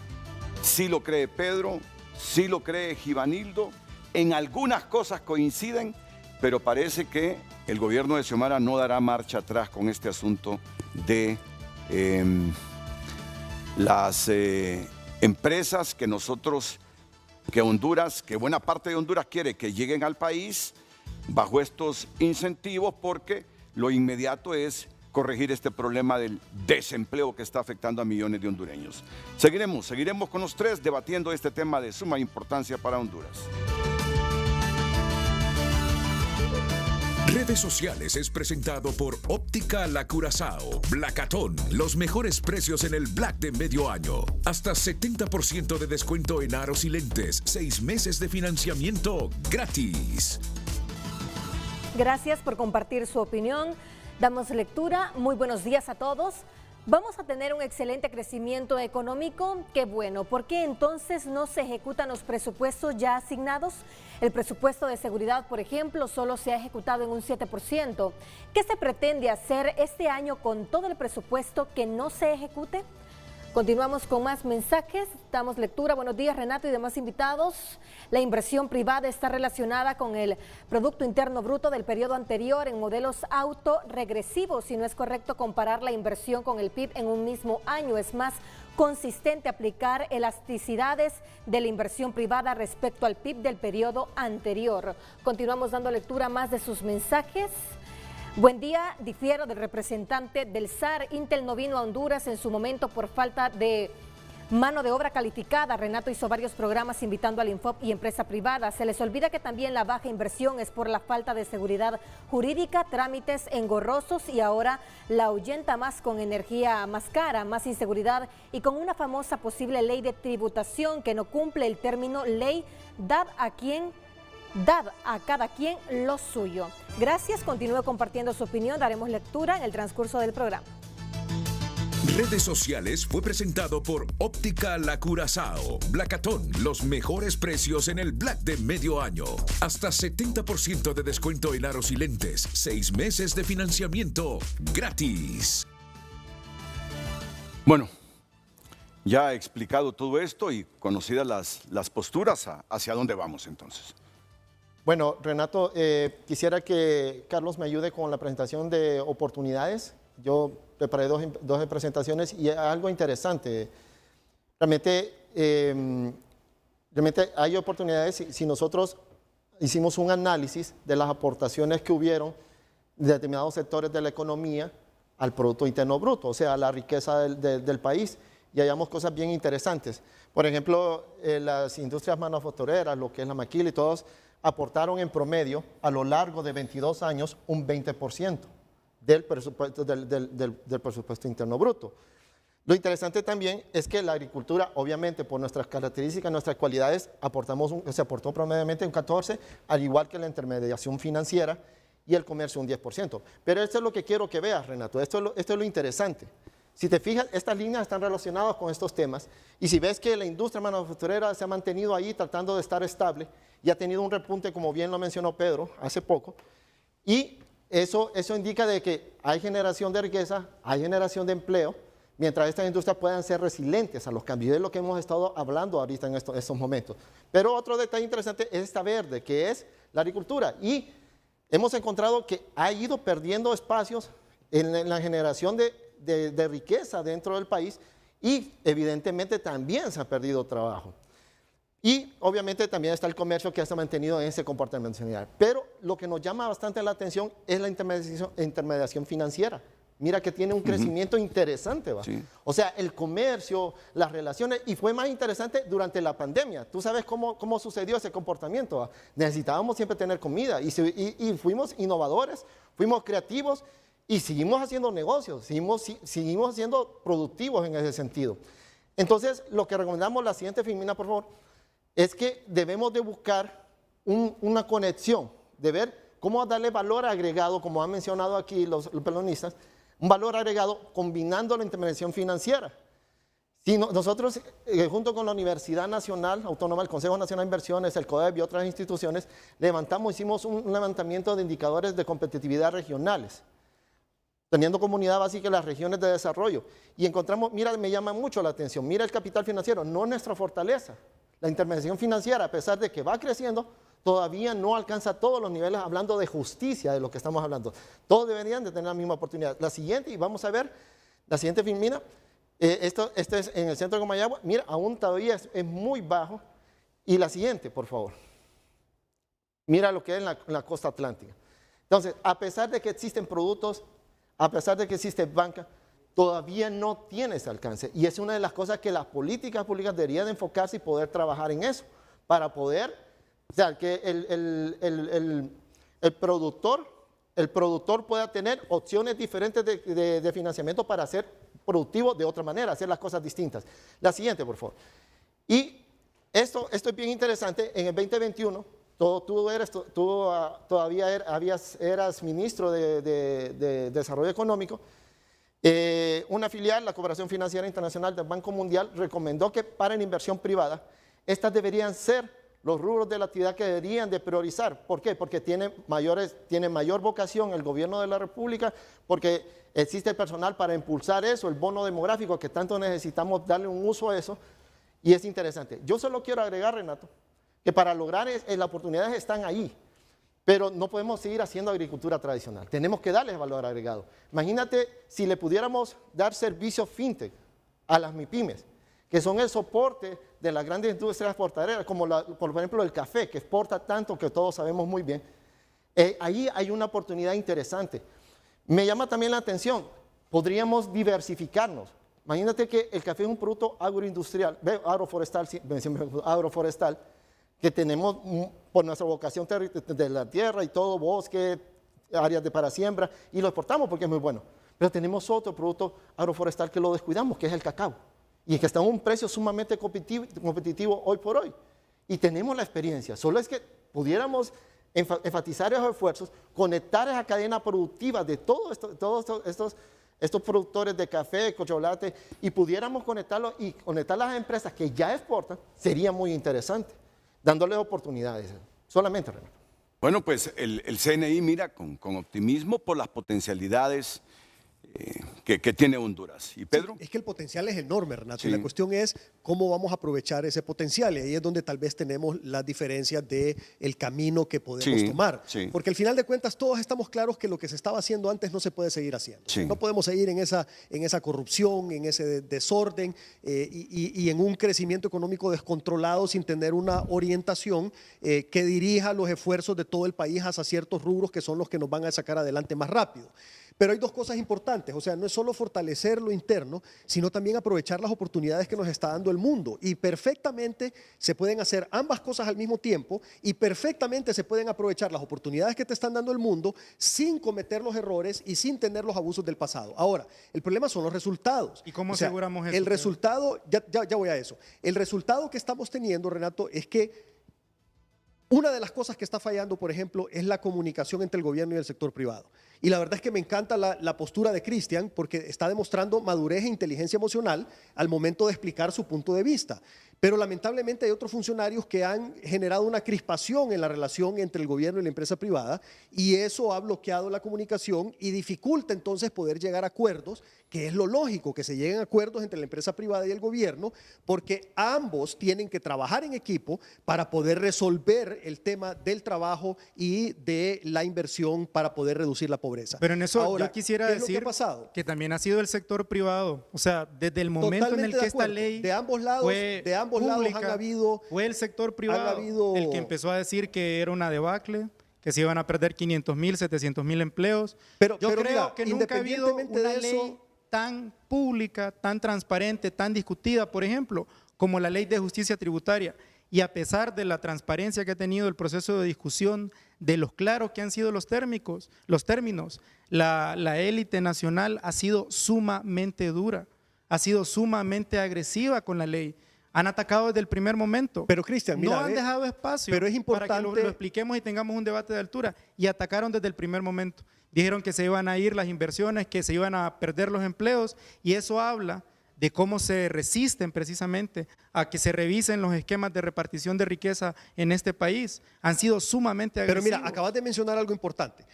Sí lo cree Pedro, sí lo cree Givanildo, en algunas cosas coinciden, pero parece que el gobierno de Xiomara no dará marcha atrás con este asunto de las empresas que Honduras, que buena parte de Honduras quiere que lleguen al país bajo estos incentivos, porque lo inmediato es corregir este problema del desempleo que está afectando a millones de hondureños. Seguiremos con los tres debatiendo este tema de suma importancia para Honduras. Redes Sociales es presentado por Óptica La Curazao, Blacatón, los mejores precios en el Black de medio año. Hasta 70% de descuento en aros y lentes, 6 meses de financiamiento gratis. Gracias por compartir su opinión. Damos lectura. Muy buenos días a todos. Vamos a tener un excelente crecimiento económico. Qué bueno. ¿Por qué entonces no se ejecutan los presupuestos ya asignados? El presupuesto de seguridad, por ejemplo, solo se ha ejecutado en un 7%. ¿Qué se pretende hacer este año con todo el presupuesto que no se ejecute? Continuamos con más mensajes, damos lectura. Buenos días, Renato y demás invitados. La inversión privada está relacionada con el Producto Interno Bruto del periodo anterior en modelos autorregresivos y no es correcto comparar la inversión con el PIB en un mismo año. Es más consistente aplicar elasticidades de la inversión privada respecto al PIB del periodo anterior. Continuamos dando lectura a más de sus mensajes. Buen día, difiero del representante del SAR. Intel no vino a Honduras en su momento por falta de mano de obra calificada. Renato hizo varios programas invitando al Infop y empresa privada. Se les olvida que también la baja inversión es por la falta de seguridad jurídica, trámites engorrosos y ahora la ahuyenta más con energía más cara, más inseguridad y con una famosa posible ley de tributación que no cumple el término ley, dad a cada quien lo suyo. Gracias, continúe compartiendo su opinión, daremos lectura en el transcurso del programa. Redes Sociales fue presentado por Óptica La Curazao, Blacatón, los mejores precios en el Black de medio año. Hasta 70% de descuento en aros y lentes, 6 meses de financiamiento gratis. Bueno, ya he explicado todo esto y conocidas las posturas, ¿hacia dónde vamos entonces? Bueno, Renato, quisiera que Carlos me ayude con la presentación de oportunidades. Yo preparé dos presentaciones y algo interesante. Realmente hay oportunidades si nosotros hicimos un análisis de las aportaciones que hubieron de determinados sectores de la economía al Producto Interno Bruto, o sea, a la riqueza del país, y hallamos cosas bien interesantes. Por ejemplo, las industrias manufactureras, lo que es la maquila y todos, aportaron en promedio a lo largo de 22 años un 20% del presupuesto interno bruto. Lo interesante también es que la agricultura, obviamente por nuestras características, nuestras cualidades, se aportó promediamente un 14%, al igual que la intermediación financiera y el comercio un 10%. Pero esto es lo que quiero que veas, Renato, esto es lo interesante. Si te fijas, estas líneas están relacionadas con estos temas y si ves que la industria manufacturera se ha mantenido ahí tratando de estar estable y ha tenido un repunte, como bien lo mencionó Pedro hace poco, y eso indica de que hay generación de riqueza, hay generación de empleo, mientras estas industrias puedan ser resilientes a los cambios, es lo que hemos estado hablando ahorita en estos momentos. Pero otro detalle interesante es esta verde, que es la agricultura, y hemos encontrado que ha ido perdiendo espacios en la generación de riqueza dentro del país y evidentemente también se ha perdido trabajo. Y obviamente también está el comercio que se ha mantenido en ese comportamiento similar. Pero lo que nos llama bastante la atención es la intermediación financiera. Mira que tiene un crecimiento interesante, ¿va? Sí. O sea, el comercio, las relaciones, y fue más interesante durante la pandemia. Tú sabes cómo sucedió ese comportamiento, ¿va? Necesitábamos siempre tener comida y fuimos innovadores, fuimos creativos y seguimos haciendo negocios, seguimos siendo productivos en ese sentido. Entonces, lo que recomendamos, la siguiente filmina, por favor, es que debemos de buscar una conexión, de ver cómo darle valor agregado, como han mencionado aquí los peronistas, un valor agregado combinando la intermediación financiera. Si nosotros, junto con la Universidad Nacional Autónoma, el Consejo Nacional de Inversiones, el CODEB y otras instituciones, hicimos un levantamiento de indicadores de competitividad regionales. teniendo comunidad básica en las regiones de desarrollo. Y encontramos, mira, me llama mucho la atención, mira el capital financiero, no es nuestra fortaleza. La intermediación financiera, a pesar de que va creciendo, todavía no alcanza todos los niveles, hablando de justicia, de lo que estamos hablando. Todos deberían de tener la misma oportunidad. La siguiente, y vamos a ver, la siguiente filmina, esto es en el centro de Comayagua, mira, aún todavía es muy bajo. Y la siguiente, por favor. Mira lo que es en la costa atlántica. Entonces, a pesar de que existen productos, a pesar de que existe banca, todavía no tiene ese alcance. Y es una de las cosas que las políticas públicas deberían de enfocarse y poder trabajar en eso, para poder, o sea, que el productor pueda tener opciones diferentes de financiamiento para ser productivo de otra manera, hacer las cosas distintas. La siguiente, por favor. Y esto es bien interesante. En el 2021, eras ministro de Desarrollo Económico. Una filial, la Cooperación Financiera Internacional del Banco Mundial, recomendó que para la inversión privada, estas deberían ser los rubros de la actividad que deberían de priorizar. ¿Por qué? Porque tiene mayor vocación el gobierno de la República, porque existe el personal para impulsar eso, el bono demográfico, que tanto necesitamos darle un uso a eso, y es interesante. Yo solo quiero agregar, Renato, que para lograr las oportunidades están ahí, pero no podemos seguir haciendo agricultura tradicional. Tenemos que darles valor agregado. Imagínate si le pudiéramos dar servicios fintech a las MIPYMES, que son el soporte de las grandes industrias exportadoras, como por ejemplo el café, que exporta tanto, que todos sabemos muy bien. Ahí hay una oportunidad interesante. Me llama también la atención, podríamos diversificarnos. Imagínate que el café es un producto agroindustrial, agroforestal, que tenemos por nuestra vocación de la tierra y todo, bosque, áreas de para siembra, y lo exportamos porque es muy bueno. Pero tenemos otro producto agroforestal que lo descuidamos, que es el cacao, y que está a un precio sumamente competitivo hoy por hoy. Y tenemos la experiencia, solo es que pudiéramos enfatizar esos esfuerzos, conectar esa cadena productiva de todos estos productores de café, chocolate, y pudiéramos conectarlos y conectar las empresas que ya exportan, sería muy interesante, dándoles oportunidades. Solamente, Renato. Bueno, pues el CNI mira con optimismo por las potencialidades que tiene Honduras. ¿Y Pedro? Sí, es que el potencial es enorme, Renato, Sí. y la cuestión es cómo vamos a aprovechar ese potencial, y ahí es donde tal vez tenemos las diferencias del camino que podemos Sí, tomar. sí. Porque al final de cuentas todos estamos claros que lo que se estaba haciendo antes no se puede seguir haciendo. Sí. No podemos seguir en esa corrupción, en ese desorden y en un crecimiento económico descontrolado sin tener una orientación que dirija los esfuerzos de todo el país hacia ciertos rubros que son los que nos van a sacar adelante más rápido. Pero hay dos cosas importantes, o sea, no es solo fortalecer lo interno, sino también aprovechar las oportunidades que nos está dando el mundo. Y perfectamente se pueden hacer ambas cosas al mismo tiempo, y perfectamente se pueden aprovechar las oportunidades que te están dando el mundo sin cometer los errores y sin tener los abusos del pasado. Ahora, el problema son los resultados. ¿Y cómo O sea, aseguramos eso? El resultado, ya voy a eso. El resultado que estamos teniendo, Renato, es que una de las cosas que está fallando, por ejemplo, es la comunicación entre el gobierno y el sector privado. Y la verdad es que me encanta la postura de Cristian, porque está demostrando madurez e inteligencia emocional al momento de explicar su punto de vista. Pero lamentablemente hay otros funcionarios que han generado una crispación en la relación entre el gobierno y la empresa privada, y eso ha bloqueado la comunicación y dificulta entonces poder llegar a acuerdos, que es lo lógico, que se lleguen a acuerdos entre la empresa privada y el gobierno, porque ambos tienen que trabajar en equipo para poder resolver el tema del trabajo y de la inversión para poder reducir la pobreza. Pero en eso Ahora, yo quisiera ¿qué es lo que decir ha pasado? que también ha sido el sector privado. O sea, desde el momento Totalmente en el de que esta acuerdo. ley De ambos lados pública, han habido... fue el sector privado habido- el que empezó a decir que era una debacle, que se iban a perder 500,000, 700,000 empleos. Pero Yo creo mira, que nunca ha habido independientemente una de eso- ley tan pública, tan transparente, tan discutida, por ejemplo, como la ley de justicia tributaria. Y a pesar de la transparencia que ha tenido el proceso de discusión, de los claros que han sido los términos, la élite nacional ha sido sumamente dura, ha sido sumamente agresiva con la ley. Han atacado desde el primer momento. Pero, Cristian, mira, no han ve, dejado espacio pero es para que lo importante- expliquemos y tengamos un debate de altura. Y atacaron desde el primer momento. Dijeron que se iban a ir las inversiones, que se iban a perder los empleos, y eso habla de cómo se resisten precisamente a que se revisen los esquemas de repartición de riqueza en este país. Han sido sumamente agresivos. Pero mira, acabas de mencionar algo importante,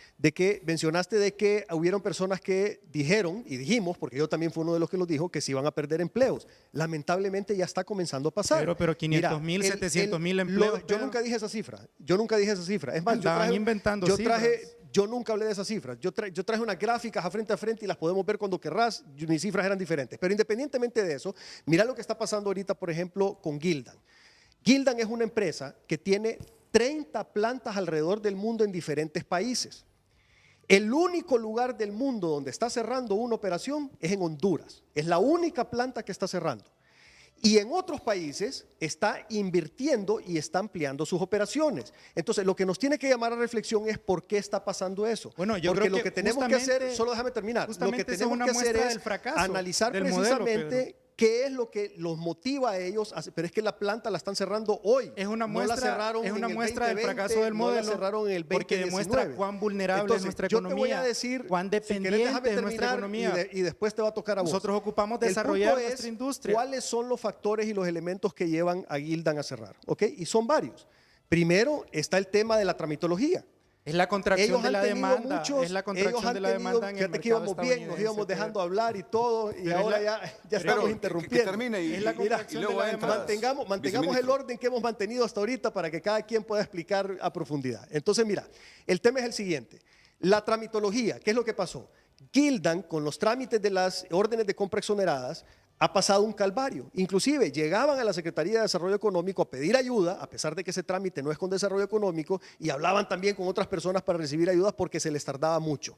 mencionaste de que hubieron personas que dijeron, y dijimos, porque yo también fui uno de los que lo dijo, que se iban a perder empleos. Lamentablemente ya está comenzando a pasar. Pero 500,000, 700,000 empleos. Yo nunca dije esa cifra, Es más, yo nunca hablé de esas cifras. Yo traje unas gráficas a frente y las podemos ver cuando querrás. Mis cifras eran diferentes. Pero independientemente de eso, mira lo que está pasando ahorita, por ejemplo, con Gildan. Gildan es una empresa que tiene 30 plantas alrededor del mundo en diferentes países. El único lugar del mundo donde está cerrando una operación es en Honduras. Es la única planta que está cerrando. Y en otros países está invirtiendo y está ampliando sus operaciones. Entonces, lo que nos tiene que llamar a reflexión es por qué está pasando eso. Bueno, yo porque creo lo que tenemos que hacer, solo déjame terminar, lo que tenemos que hacer es analizar precisamente qué es lo que los motiva a ellos, pero es que la planta la están cerrando hoy. Es una muestra, no la cerraron es una en muestra el 2020, del fracaso del modelo, no la cerraron en el 2019. porque demuestra cuán vulnerable Entonces, es nuestra yo economía, te voy a decir, cuán dependiente es nuestra economía. Y después te va a tocar a vos. Nosotros ocupamos desarrollar nuestra industria. ¿Cuáles son los factores y los elementos que llevan a Gildan a cerrar? ¿Ok? Y son varios. Primero está el tema de la tramitología. Es la contracción de la demanda. Es la contracción de la demanda en el mercado íbamos bien, nos íbamos dejando hablar y todo, y ahora ya estamos interrumpiendo. Que termine y, es la contracción de la demanda. Mantengamos el orden que hemos mantenido hasta ahorita para que cada quien pueda explicar a profundidad. Entonces, mira, el tema es el siguiente. La tramitología, ¿qué es lo que pasó? Gildan, con los trámites de las órdenes de compra exoneradas, ha pasado un calvario. Inclusive llegaban a la Secretaría de Desarrollo Económico a pedir ayuda, a pesar de que ese trámite no es con desarrollo económico, y hablaban también con otras personas para recibir ayudas porque se les tardaba mucho.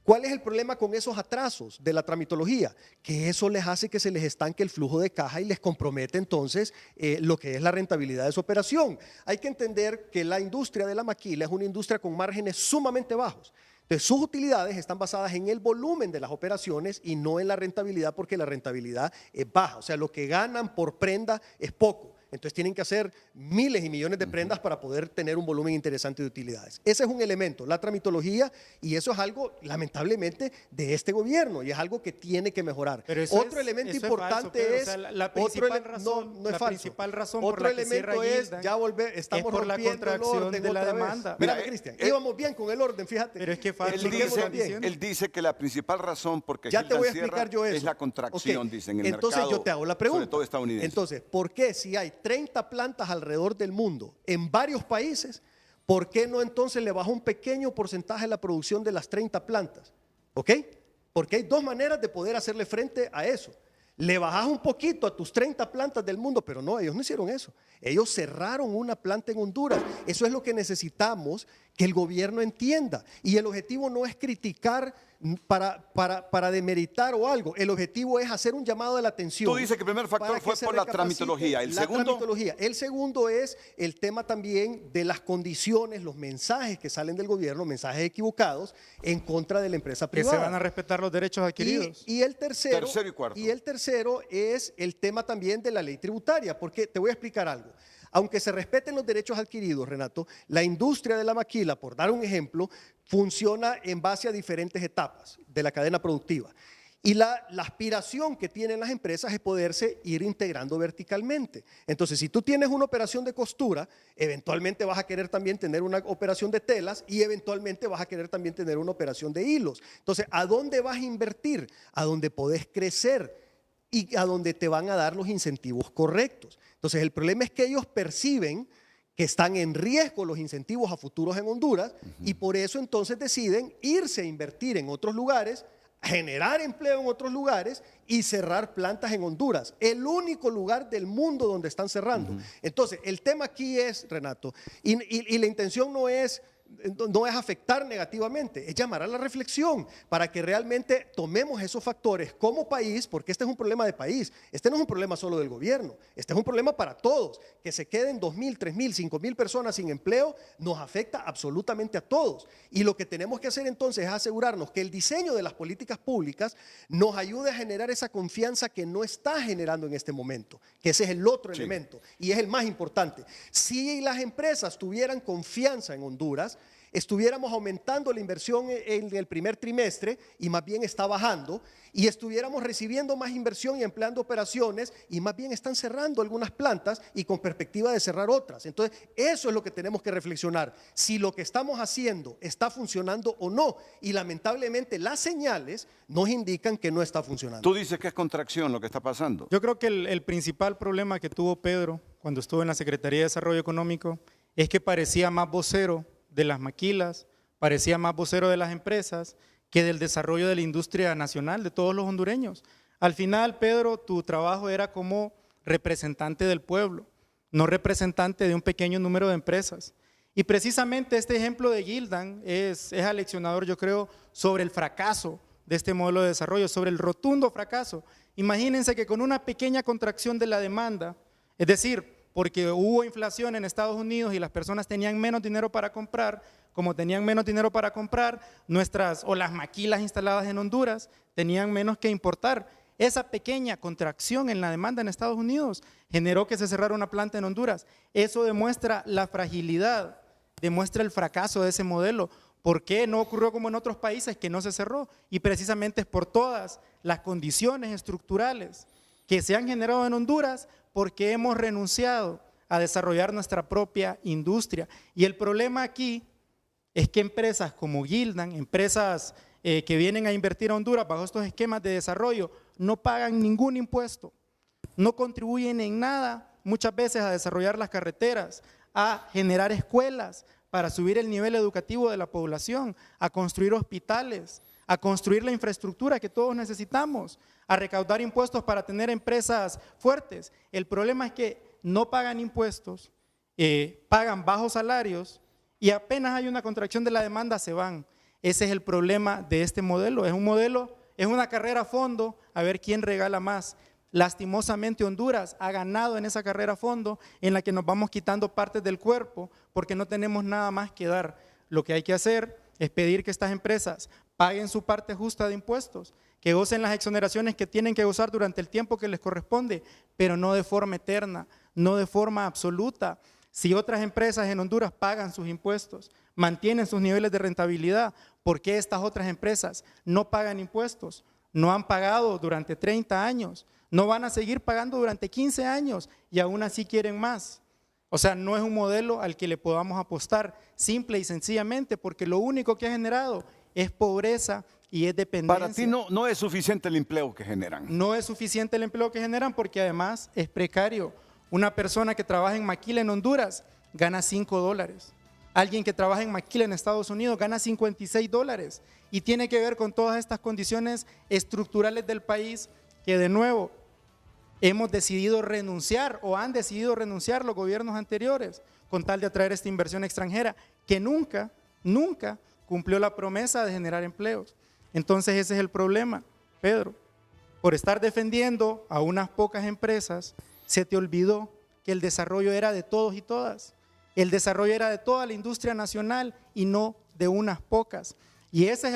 ¿Cuál es el problema con esos atrasos de la tramitología? Que eso les hace que se les estanque el flujo de caja y les compromete entonces lo que es la rentabilidad de su operación. Hay que entender que la industria de la maquila es una industria con márgenes sumamente bajos. Entonces, sus utilidades están basadas en el volumen de las operaciones y no en la rentabilidad, porque la rentabilidad es baja. O sea, lo que ganan por prenda es poco. Entonces tienen que hacer miles y millones de prendas para poder tener un volumen interesante de utilidades. Ese es un elemento, la tramitología, y eso es algo, lamentablemente, de este gobierno, y es algo que tiene que mejorar. Otro elemento importante es, la principal razón, no es falso. Principal razón otro por la elemento que es, ya volver, estamos por la rompiendo contracción el orden de la otra demanda. vez. Mira, Cristian, íbamos bien con el orden, fíjate. Pero es que falta. Él dice que la principal razón porque ya te voy a explicar yo eso. Es la contracción, dicen, en el Entonces mercado, yo te hago la pregunta. sobre todo estadounidense. Entonces, ¿por qué si hay 30 plantas alrededor del mundo, en varios países, por qué no entonces le baja un pequeño porcentaje a la producción de las 30 plantas? ¿Ok? Porque hay dos maneras de poder hacerle frente a eso. Le bajas un poquito a tus 30 plantas del mundo, pero no, ellos no hicieron eso. Ellos cerraron una planta en Honduras. Eso es lo que necesitamos que el gobierno entienda. Y el objetivo no es criticar para demeritar o algo. El objetivo es hacer un llamado de la atención. Tú dices que el primer factor fue por la tramitología. ¿El segundo? El segundo es el tema también de las condiciones, los mensajes que salen del gobierno, mensajes equivocados en contra de la empresa privada. Que se van a respetar los derechos adquiridos. Y el tercero y cuarto. Y el tercero es el tema también de la ley tributaria, porque te voy a explicar algo. Aunque se respeten los derechos adquiridos, Renato, la industria de la maquila, por dar un ejemplo, funciona en base a diferentes etapas de la cadena productiva. Y la aspiración que tienen las empresas es poderse ir integrando verticalmente. Entonces, si tú tienes una operación de costura, eventualmente vas a querer también tener una operación de telas y eventualmente vas a querer también tener una operación de hilos. Entonces, ¿a dónde vas a invertir? A donde podés crecer y a donde te van a dar los incentivos correctos. Entonces, el problema es que ellos perciben que están en riesgo los incentivos a futuros en Honduras y por eso entonces deciden irse a invertir en otros lugares, generar empleo en otros lugares y cerrar plantas en Honduras. El único lugar del mundo donde están cerrando. Entonces, el tema aquí es, Renato, y la intención no es afectar negativamente, es llamar a la reflexión para que realmente tomemos esos factores como país, porque este es un problema de país, este no es un problema solo del gobierno, este es un problema para todos, que se queden 2,000, 3,000, 5,000 personas sin empleo, nos afecta absolutamente a todos y lo que tenemos que hacer entonces es asegurarnos que el diseño de las políticas públicas nos ayude a generar esa confianza que no está generando en este momento, que ese es el otro elemento y es el más importante. Si las empresas tuvieran confianza en Honduras, estuviéramos aumentando la inversión en el primer trimestre y más bien está bajando, y estuviéramos recibiendo más inversión y empleando operaciones y más bien están cerrando algunas plantas y con perspectiva de cerrar otras. Entonces, eso es lo que tenemos que reflexionar, si lo que estamos haciendo está funcionando o no, y lamentablemente las señales nos indican que no está funcionando. Tú dices que es contracción lo que está pasando. Yo creo que el principal problema que tuvo Pedro cuando estuvo en la Secretaría de Desarrollo Económico es que parecía más vocero de las maquilas, parecía más vocero de las empresas que del desarrollo de la industria nacional, de todos los hondureños. Al final, Pedro, tu trabajo era como representante del pueblo, no representante de un pequeño número de empresas. Y precisamente este ejemplo de Gildan es aleccionador, yo creo, sobre el fracaso de este modelo de desarrollo, sobre el rotundo fracaso. Imagínense que con una pequeña contracción de la demanda, es decir, porque hubo inflación en Estados Unidos y las personas tenían menos dinero para comprar, como tenían menos dinero para comprar, las maquilas instaladas en Honduras tenían menos que importar. Esa pequeña contracción en la demanda en Estados Unidos generó que se cerrara una planta en Honduras. Eso demuestra la fragilidad, demuestra el fracaso de ese modelo. ¿Por qué no ocurrió como en otros países que no se cerró? Y precisamente es por todas las condiciones estructurales que se han generado en Honduras porque hemos renunciado a desarrollar nuestra propia industria. Y el problema aquí es que empresas como Gildan, empresas que vienen a invertir a Honduras bajo estos esquemas de desarrollo, no pagan ningún impuesto, no contribuyen en nada muchas veces a desarrollar las carreteras, a generar escuelas para subir el nivel educativo de la población, a construir hospitales, a construir la infraestructura que todos necesitamos, a recaudar impuestos para tener empresas fuertes. El problema es que no pagan impuestos, pagan bajos salarios y apenas hay una contracción de la demanda se van. Ese es el problema de este modelo. Es una carrera a fondo a ver quién regala más. Lastimosamente Honduras ha ganado en esa carrera a fondo en la que nos vamos quitando partes del cuerpo porque no tenemos nada más que dar. Lo que hay que hacer es pedir que estas empresas paguen su parte justa de impuestos, que gocen las exoneraciones que tienen que gozar durante el tiempo que les corresponde, pero no de forma eterna, no de forma absoluta. Si otras empresas en Honduras pagan sus impuestos, mantienen sus niveles de rentabilidad, ¿por qué estas otras empresas no pagan impuestos? No han pagado durante 30 años, no van a seguir pagando durante 15 años y aún así quieren más. O sea, no es un modelo al que le podamos apostar simple y sencillamente porque lo único que ha generado es pobreza y es dependencia. Para ti no es suficiente el empleo que generan. No es suficiente el empleo que generan porque además es precario. Una persona que trabaja en maquila en Honduras gana $5. Alguien que trabaja en maquila en Estados Unidos gana $56 y tiene que ver con todas estas condiciones estructurales del país que de nuevo hemos decidido renunciar o han decidido renunciar los gobiernos anteriores con tal de atraer esta inversión extranjera que nunca cumplió la promesa de generar empleos. Entonces ese es el problema, Pedro. Por estar defendiendo a unas pocas empresas, se te olvidó que el desarrollo era de todos y todas. El desarrollo era de toda la industria nacional y no de unas pocas. Y esa es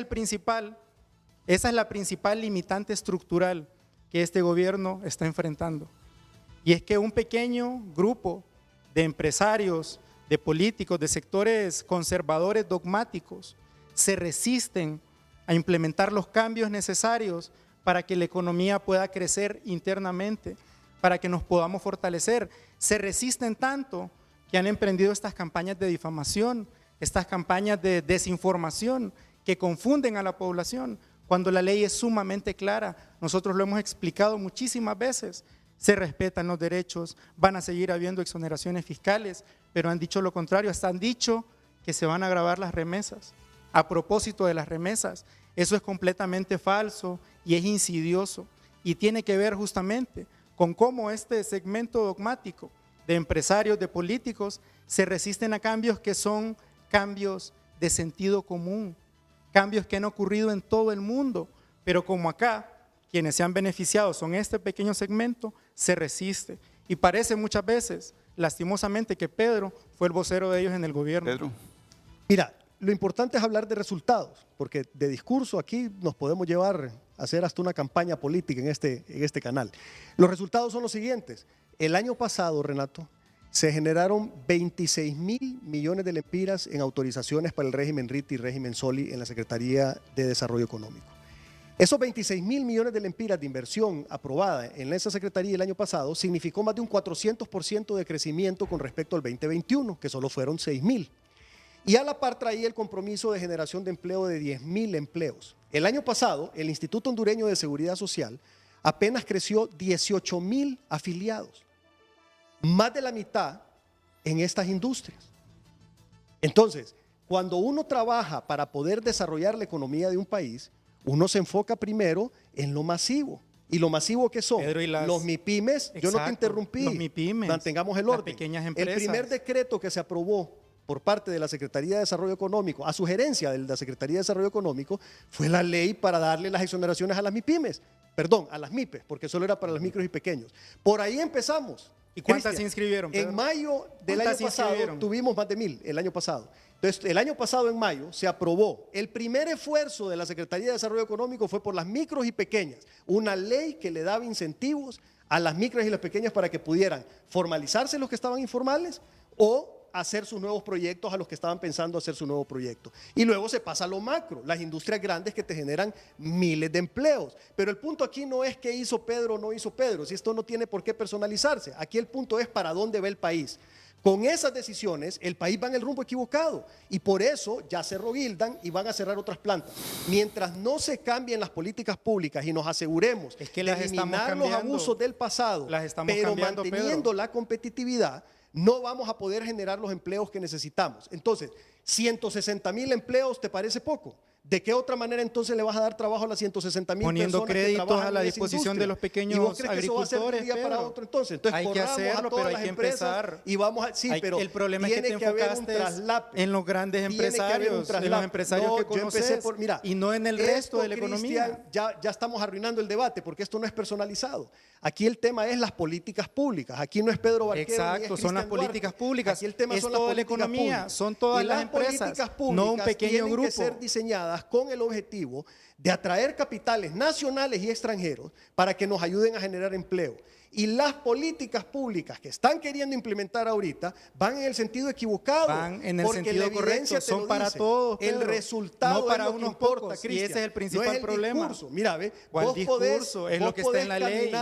la principal limitante estructural que este gobierno está enfrentando. Y es que un pequeño grupo de empresarios, de políticos, de sectores conservadores dogmáticos, se resisten a implementar los cambios necesarios para que la economía pueda crecer internamente, para que nos podamos fortalecer. Se resisten tanto que han emprendido estas campañas de difamación, estas campañas de desinformación que confunden a la población, cuando la ley es sumamente clara. Nosotros lo hemos explicado muchísimas veces. Se respetan los derechos, van a seguir habiendo exoneraciones fiscales, pero han dicho lo contrario, hasta han dicho que se van a gravar las remesas. A propósito de las remesas, eso es completamente falso y es insidioso y tiene que ver justamente con cómo este segmento dogmático de empresarios, de políticos, se resisten a cambios que son cambios de sentido común, cambios que han ocurrido en todo el mundo, pero como acá quienes se han beneficiado son este pequeño segmento, se resiste. Y parece muchas veces, lastimosamente, que Pedro fue el vocero de ellos en el gobierno. Pedro. Mira, lo importante es hablar de resultados, porque de discurso aquí nos podemos llevar a hacer hasta una campaña política en este canal. Los resultados son los siguientes. El año pasado, Renato, se generaron 26.000 millones de lempiras en autorizaciones para el régimen RIT y régimen SOLI en la Secretaría de Desarrollo Económico. Esos 26.000 millones de lempiras de inversión aprobada en esa Secretaría el año pasado significó más de un 400% de crecimiento con respecto al 2021, que solo fueron 6.000. Y a la par traía el compromiso de generación de empleo de 10.000 empleos. El año pasado, el Instituto Hondureño de Seguridad Social apenas creció 18.000 afiliados, más de la mitad en estas industrias. Entonces, cuando uno trabaja para poder desarrollar la economía de un país, uno se enfoca primero en lo masivo. ¿Y lo masivo que son? Pedro, los MIPYMES. Exacto, yo no te interrumpí. Los MIPYMES. Mantengamos el orden. Las pequeñas empresas. El primer decreto que se aprobó por parte de la Secretaría de Desarrollo Económico, a sugerencia de la Secretaría de Desarrollo Económico, fue la ley para darle las exoneraciones a las MIPYMES. Perdón, a las MIPES, porque solo era para los micros y pequeños. Por ahí empezamos. ¿Y cuántas se inscribieron, Pedro? En mayo del año pasado tuvimos más de 1.000, el año pasado. Entonces, el año pasado, en mayo, se aprobó. El primer esfuerzo de la Secretaría de Desarrollo Económico fue por las micros y pequeñas. Una ley que le daba incentivos a las micros y las pequeñas para que pudieran formalizarse los que estaban informales o hacer sus nuevos proyectos a los que estaban pensando hacer su nuevo proyecto. Y luego se pasa a lo macro, las industrias grandes que te generan miles de empleos. Pero el punto aquí no es qué hizo Pedro o no hizo Pedro, si esto no tiene por qué personalizarse. Aquí el punto es para dónde va el país. Con esas decisiones, el país va en el rumbo equivocado y por eso ya cerró Gildan y van a cerrar otras plantas. Mientras no se cambien las políticas públicas y nos aseguremos de eliminar los abusos del pasado, pero manteniendo la competitividad, no vamos a poder generar los empleos que necesitamos. Entonces, 160.000 empleos, ¿te parece poco? ¿De qué otra manera entonces le vas a dar trabajo a las 160.000 poniendo personas que créditos a la disposición de los pequeños ¿Y vos crees agricultores? Que eso va a ser de un día para otro entonces? Hay que hacerlo, pero hay que empezar. Y vamos a, sí, pero el problema es que te enfocaste en los grandes empresarios, en los empresarios que conoces, y no en el resto de la economía. Ya estamos arruinando el debate porque esto no es personalizado. Aquí el tema es las políticas públicas. Aquí no es Pedro Barquero. Exacto, son las políticas públicas. Aquí el tema es son las toda la políticas economía, públicas. son todas las empresas, políticas públicas no un pequeño grupo. Tienen que ser diseñadas con el objetivo de atraer capitales nacionales y extranjeros para que nos ayuden a generar empleo. Y las políticas públicas que están queriendo implementar ahorita van en el sentido equivocado. Van en el sentido correcto, son para todos, Pedro. El resultado no para es lo unos que importa, pocos, Cristian. y ese es el principal problema. Discurso. Mira, ve, ¿Cuál discurso? Es lo que está en la ley.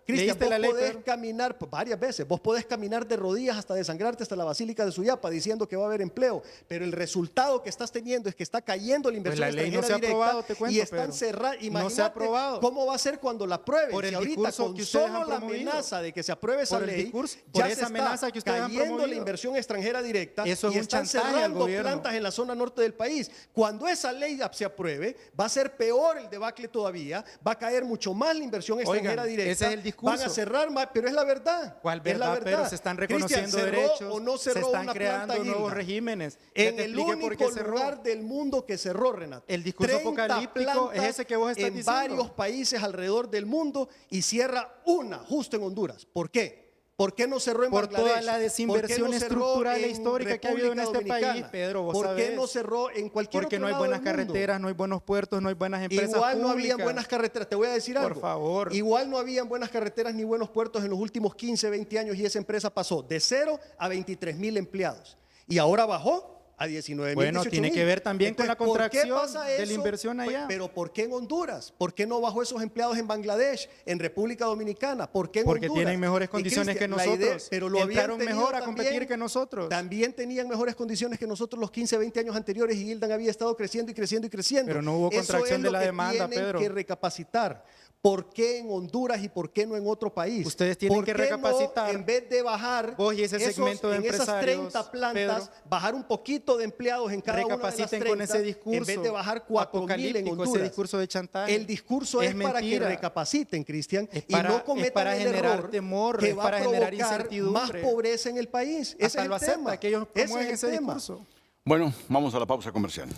Cristian, vos la ley, podés caminar varias veces, vos podés caminar de rodillas hasta desangrarte hasta la Basílica de Suyapa diciendo que va a haber empleo, pero el resultado que estás teniendo es que está cayendo la inversión extranjera no se ha directa aprobado, te cuento, y están cerradas. Imagínate no se ha aprobado. ¿Cómo va a ser cuando la aprueben? Por el si ahorita discurso con que ustedes solo han la promovido. amenaza de que se apruebe esa ley, por esa amenaza que ustedes han cayendo promovido. la inversión extranjera directa Eso es y un están chantaje al cerrando gobierno. plantas en la zona norte del país. Cuando esa ley se apruebe, va a ser peor el debacle todavía, va a caer mucho más la inversión extranjera directa. Ese es el discurso. Van a cerrar más, pero es la verdad. ¿Cuál verdad? Es la verdad. Pero se están reconociendo Cristian, derechos, o no cerró se están una creando planta nuevos Gildan. regímenes. En el único lugar del mundo que cerró, Renato. El discurso apocalíptico es ese que vos estás diciendo. En varios países alrededor del mundo y cierra una justo en Honduras. ¿Por qué? ¿Por qué no cerró en Bangladesh? Por toda la desinversión estructural e histórica que ha habido en este país, Pedro, vos ¿Por sabés? qué no cerró en cualquier Porque otro no hay lado buenas del mundo? carreteras, no hay buenos puertos, no hay buenas empresas Igual no públicas. habían buenas carreteras, te voy a decir algo. Por favor. Igual no habían buenas carreteras ni buenos puertos en los últimos 15, 20 años y esa empresa pasó de 0 a 23.000 empleados. Y ahora bajó a 19.000. Bueno, tiene que ver también con la contracción ¿por qué pasa de la eso? inversión allá. Pero ¿por qué en Honduras? ¿Por qué no bajó esos empleados en Bangladesh, en República Dominicana? ¿Por qué en Porque Honduras? tienen mejores condiciones que nosotros. Pero lo entraron habían mejor a tenido competir también, que nosotros. También tenían mejores condiciones que nosotros los 15, 20 años anteriores y Gildan había estado creciendo y creciendo y creciendo. Pero no hubo contracción de la demanda, Pedro. Tienen que recapacitar. ¿Por qué en Honduras y por qué no en otro país? Ustedes tienen que recapacitar. No, en vez de bajar vos y ese segmento de empresarios, esas 30 plantas, Pedro, bajar un poquito de empleados en cada una de las 30, con ese discurso en vez de bajar 4.000 en Honduras. Ese discurso de chantaje. El discurso es para que recapaciten, Cristian, y no cometan el generar error temor, que va para a generar provocar incertidumbre. más pobreza en el país. Ese es el tema. Que ellos promueven ese discurso. Bueno, vamos a la pausa comercial.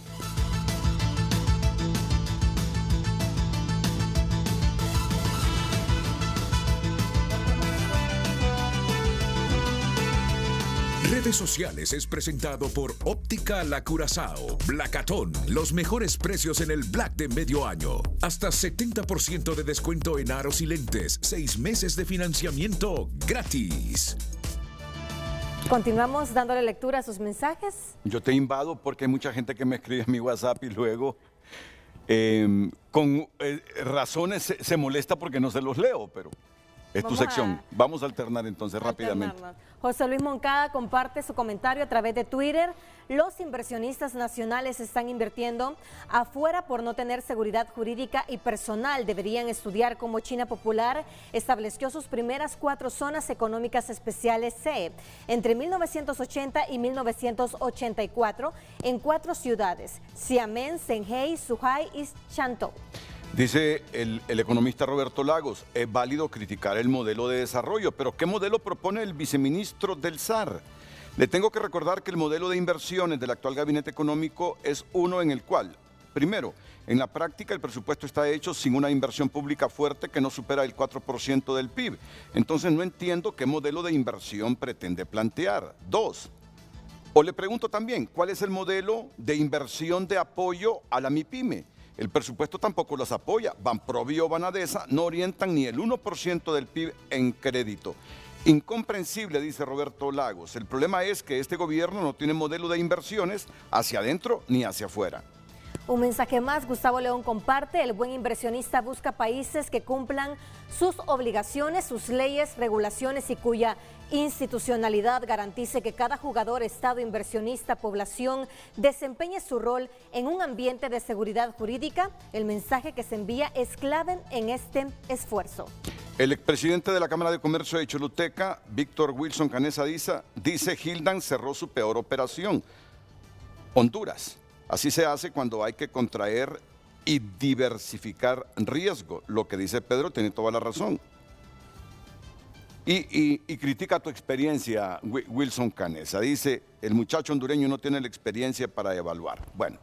Redes Sociales es presentado por Óptica La Curazao, Blacatón, los mejores precios en el Black de medio año. Hasta 70% de descuento en aros y lentes, 6 meses de financiamiento gratis. Continuamos dándole lectura a sus mensajes. Yo te invado porque hay mucha gente que me escribe en mi WhatsApp y luego con razones se molesta porque no se los leo, pero es tu sección. Vamos a alternar entonces rápidamente. José Luis Moncada comparte su comentario a través de Twitter. Los inversionistas nacionales están invirtiendo afuera por no tener seguridad jurídica y personal. Deberían estudiar cómo China Popular estableció sus primeras 4 zonas económicas especiales CE entre 1980 y 1984 en 4 ciudades: Xiamen, Zhenhai, Zhuhai y Shantou. Dice el economista Roberto Lagos, es válido criticar el modelo de desarrollo, pero ¿qué modelo propone el viceministro del SAR? Le tengo que recordar que el modelo de inversiones del actual gabinete económico es uno en el cual, primero, en la práctica el presupuesto está hecho sin una inversión pública fuerte que no supera el 4% del PIB. Entonces no entiendo qué modelo de inversión pretende plantear. 2. O le pregunto también, ¿cuál es el modelo de inversión de apoyo a la MIPYME? El presupuesto tampoco las apoya. Banprovio o Banadesa no orientan ni el 1% del PIB en crédito. Incomprensible, dice Roberto Lagos. El problema es que este gobierno no tiene modelo de inversiones hacia adentro ni hacia afuera. Un mensaje más, Gustavo León comparte: el buen inversionista busca países que cumplan sus obligaciones, sus leyes, regulaciones y cuya institucionalidad garantice que cada jugador, Estado, inversionista, población, desempeñe su rol en un ambiente de seguridad jurídica. El mensaje que se envía es clave en este esfuerzo. El expresidente de la Cámara de Comercio de Choluteca, Víctor Wilson Canesa, dice Gildan cerró su peor operación. Honduras. Así se hace cuando hay que contraer y diversificar riesgo. Lo que dice Pedro tiene toda la razón. Y critica tu experiencia, Wilson Canesa. Dice, el muchacho hondureño no tiene la experiencia para evaluar. Bueno,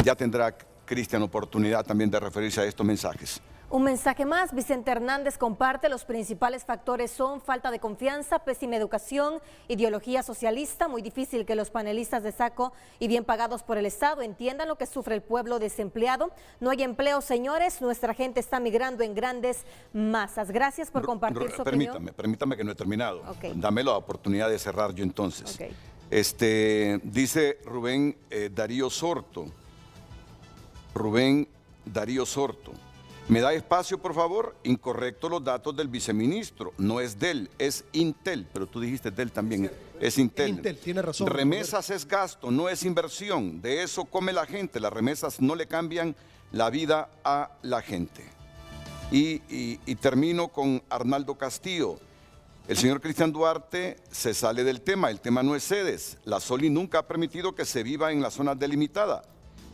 ya tendrá Cristian oportunidad también de referirse a estos mensajes. Un mensaje más, Vicente Hernández comparte: los principales factores son falta de confianza, pésima educación, ideología socialista. Muy difícil que los panelistas de saco y bien pagados por el Estado entiendan lo que sufre el pueblo desempleado. No hay empleo, señores, nuestra gente está migrando en grandes masas. Gracias por compartir su opinión. Permítame que no he terminado. Okay. Dame la oportunidad de cerrar yo entonces. Okay. Dice Rubén Darío Sorto. Rubén Darío Sorto. ¿Me da espacio, por favor? Incorrecto los datos del viceministro. No es Dell, es Intel. Pero tú dijiste Dell también. Es Intel. Intel, tiene razón. Remesas es gasto, no es inversión. De eso come la gente. Las remesas no le cambian la vida a la gente. Y termino con Arnaldo Castillo. El señor Cristian Duarte se sale del tema. El tema no es sedes. La SOLI nunca ha permitido que se viva en las zonas delimitadas.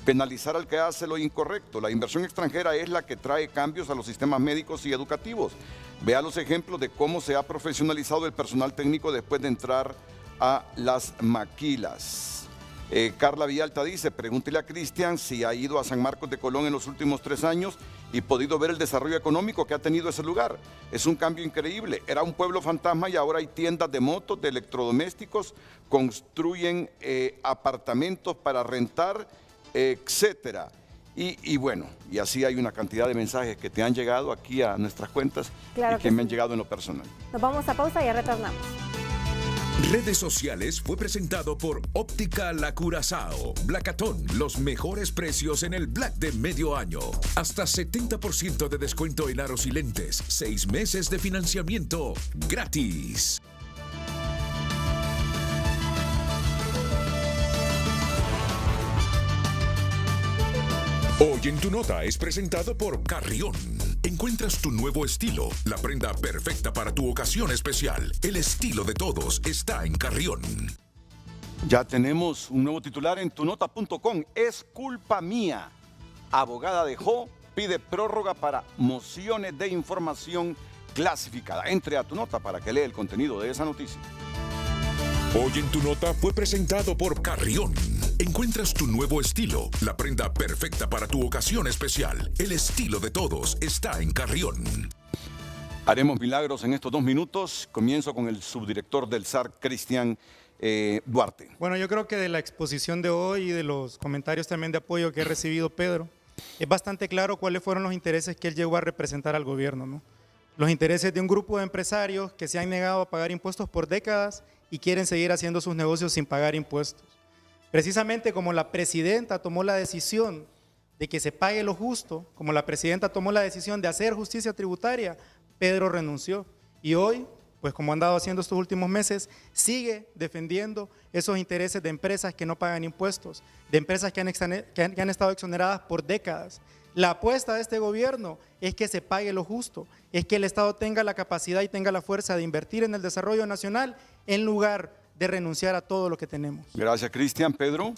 Penalizar al que hace lo incorrecto. La inversión extranjera es la que trae cambios a los sistemas médicos y educativos. Vea los ejemplos de cómo se ha profesionalizado el personal técnico después de entrar a las maquilas. Carla Villalta dice, pregúntele a Cristian si ha ido a San Marcos de Colón en los últimos 3 años y podido ver el desarrollo económico que ha tenido ese lugar. Es un cambio increíble. Era un pueblo fantasma y ahora hay tiendas de motos, de electrodomésticos, construyen apartamentos para rentar, etcétera. Y bueno, y así hay una cantidad de mensajes que te han llegado aquí a nuestras cuentas, claro, y que me han llegado en lo personal. Nos vamos a pausa y ya retornamos. Redes sociales fue presentado por Óptica La Curazao. Blacatón, los mejores precios en el Black de medio año. Hasta 70% de descuento en aros y lentes. 6 meses de financiamiento gratis. Hoy en Tu Nota es presentado por Carrión. Encuentras tu nuevo estilo, la prenda perfecta para tu ocasión especial. El estilo de todos está en Carrión. Ya tenemos un nuevo titular en tunota.com. Es culpa mía. Abogada dejó, pide prórroga para mociones de información clasificada. Entre a Tu Nota para que lea el contenido de esa noticia. Hoy en Tu Nota fue presentado por Carrión. Encuentras tu nuevo estilo, la prenda perfecta para tu ocasión especial. El estilo de todos está en Carrión. Haremos milagros en estos 2 minutos. Comienzo con el subdirector del SAR, Cristian Duarte. Bueno, yo creo que de la exposición de hoy y de los comentarios también de apoyo que he recibido Pedro, es bastante claro cuáles fueron los intereses que él llegó a representar al gobierno, ¿no? los intereses de un grupo de empresarios que se han negado a pagar impuestos por décadas y quieren seguir haciendo sus negocios sin pagar impuestos. Precisamente como la presidenta tomó la decisión de que se pague lo justo, como la presidenta tomó la decisión de hacer justicia tributaria, Pedro renunció. Y hoy, pues como han dado haciendo estos últimos meses, sigue defendiendo esos intereses de empresas que no pagan impuestos, de empresas que han estado exoneradas por décadas. La apuesta de este gobierno es que se pague lo justo, es que el Estado tenga la capacidad y tenga la fuerza de invertir en el desarrollo nacional en lugar de renunciar a todo lo que tenemos. Gracias, Cristian. Pedro.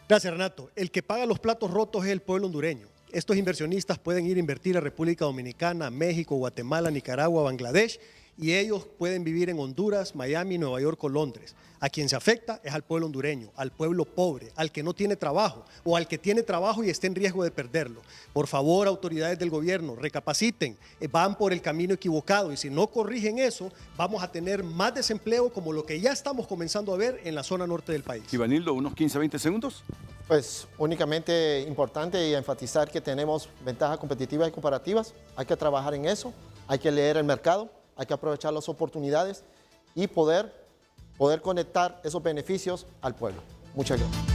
Gracias, Renato. El que paga los platos rotos es el pueblo hondureño. Estos inversionistas pueden ir a invertir a República Dominicana, México, Guatemala, Nicaragua, Bangladesh, y ellos pueden vivir en Honduras, Miami, Nueva York o Londres. A quien se afecta es al pueblo hondureño, al pueblo pobre, al que no tiene trabajo o al que tiene trabajo y está en riesgo de perderlo. Por favor, autoridades del gobierno, recapaciten, van por el camino equivocado y si no corrigen eso, vamos a tener más desempleo como lo que ya estamos comenzando a ver en la zona norte del país. Ivanildo, unos 15, 20 segundos. Pues únicamente importante y enfatizar que tenemos ventajas competitivas y comparativas. Hay que trabajar en eso, hay que leer el mercado, hay que aprovechar las oportunidades y poder conectar esos beneficios al pueblo. Muchas gracias.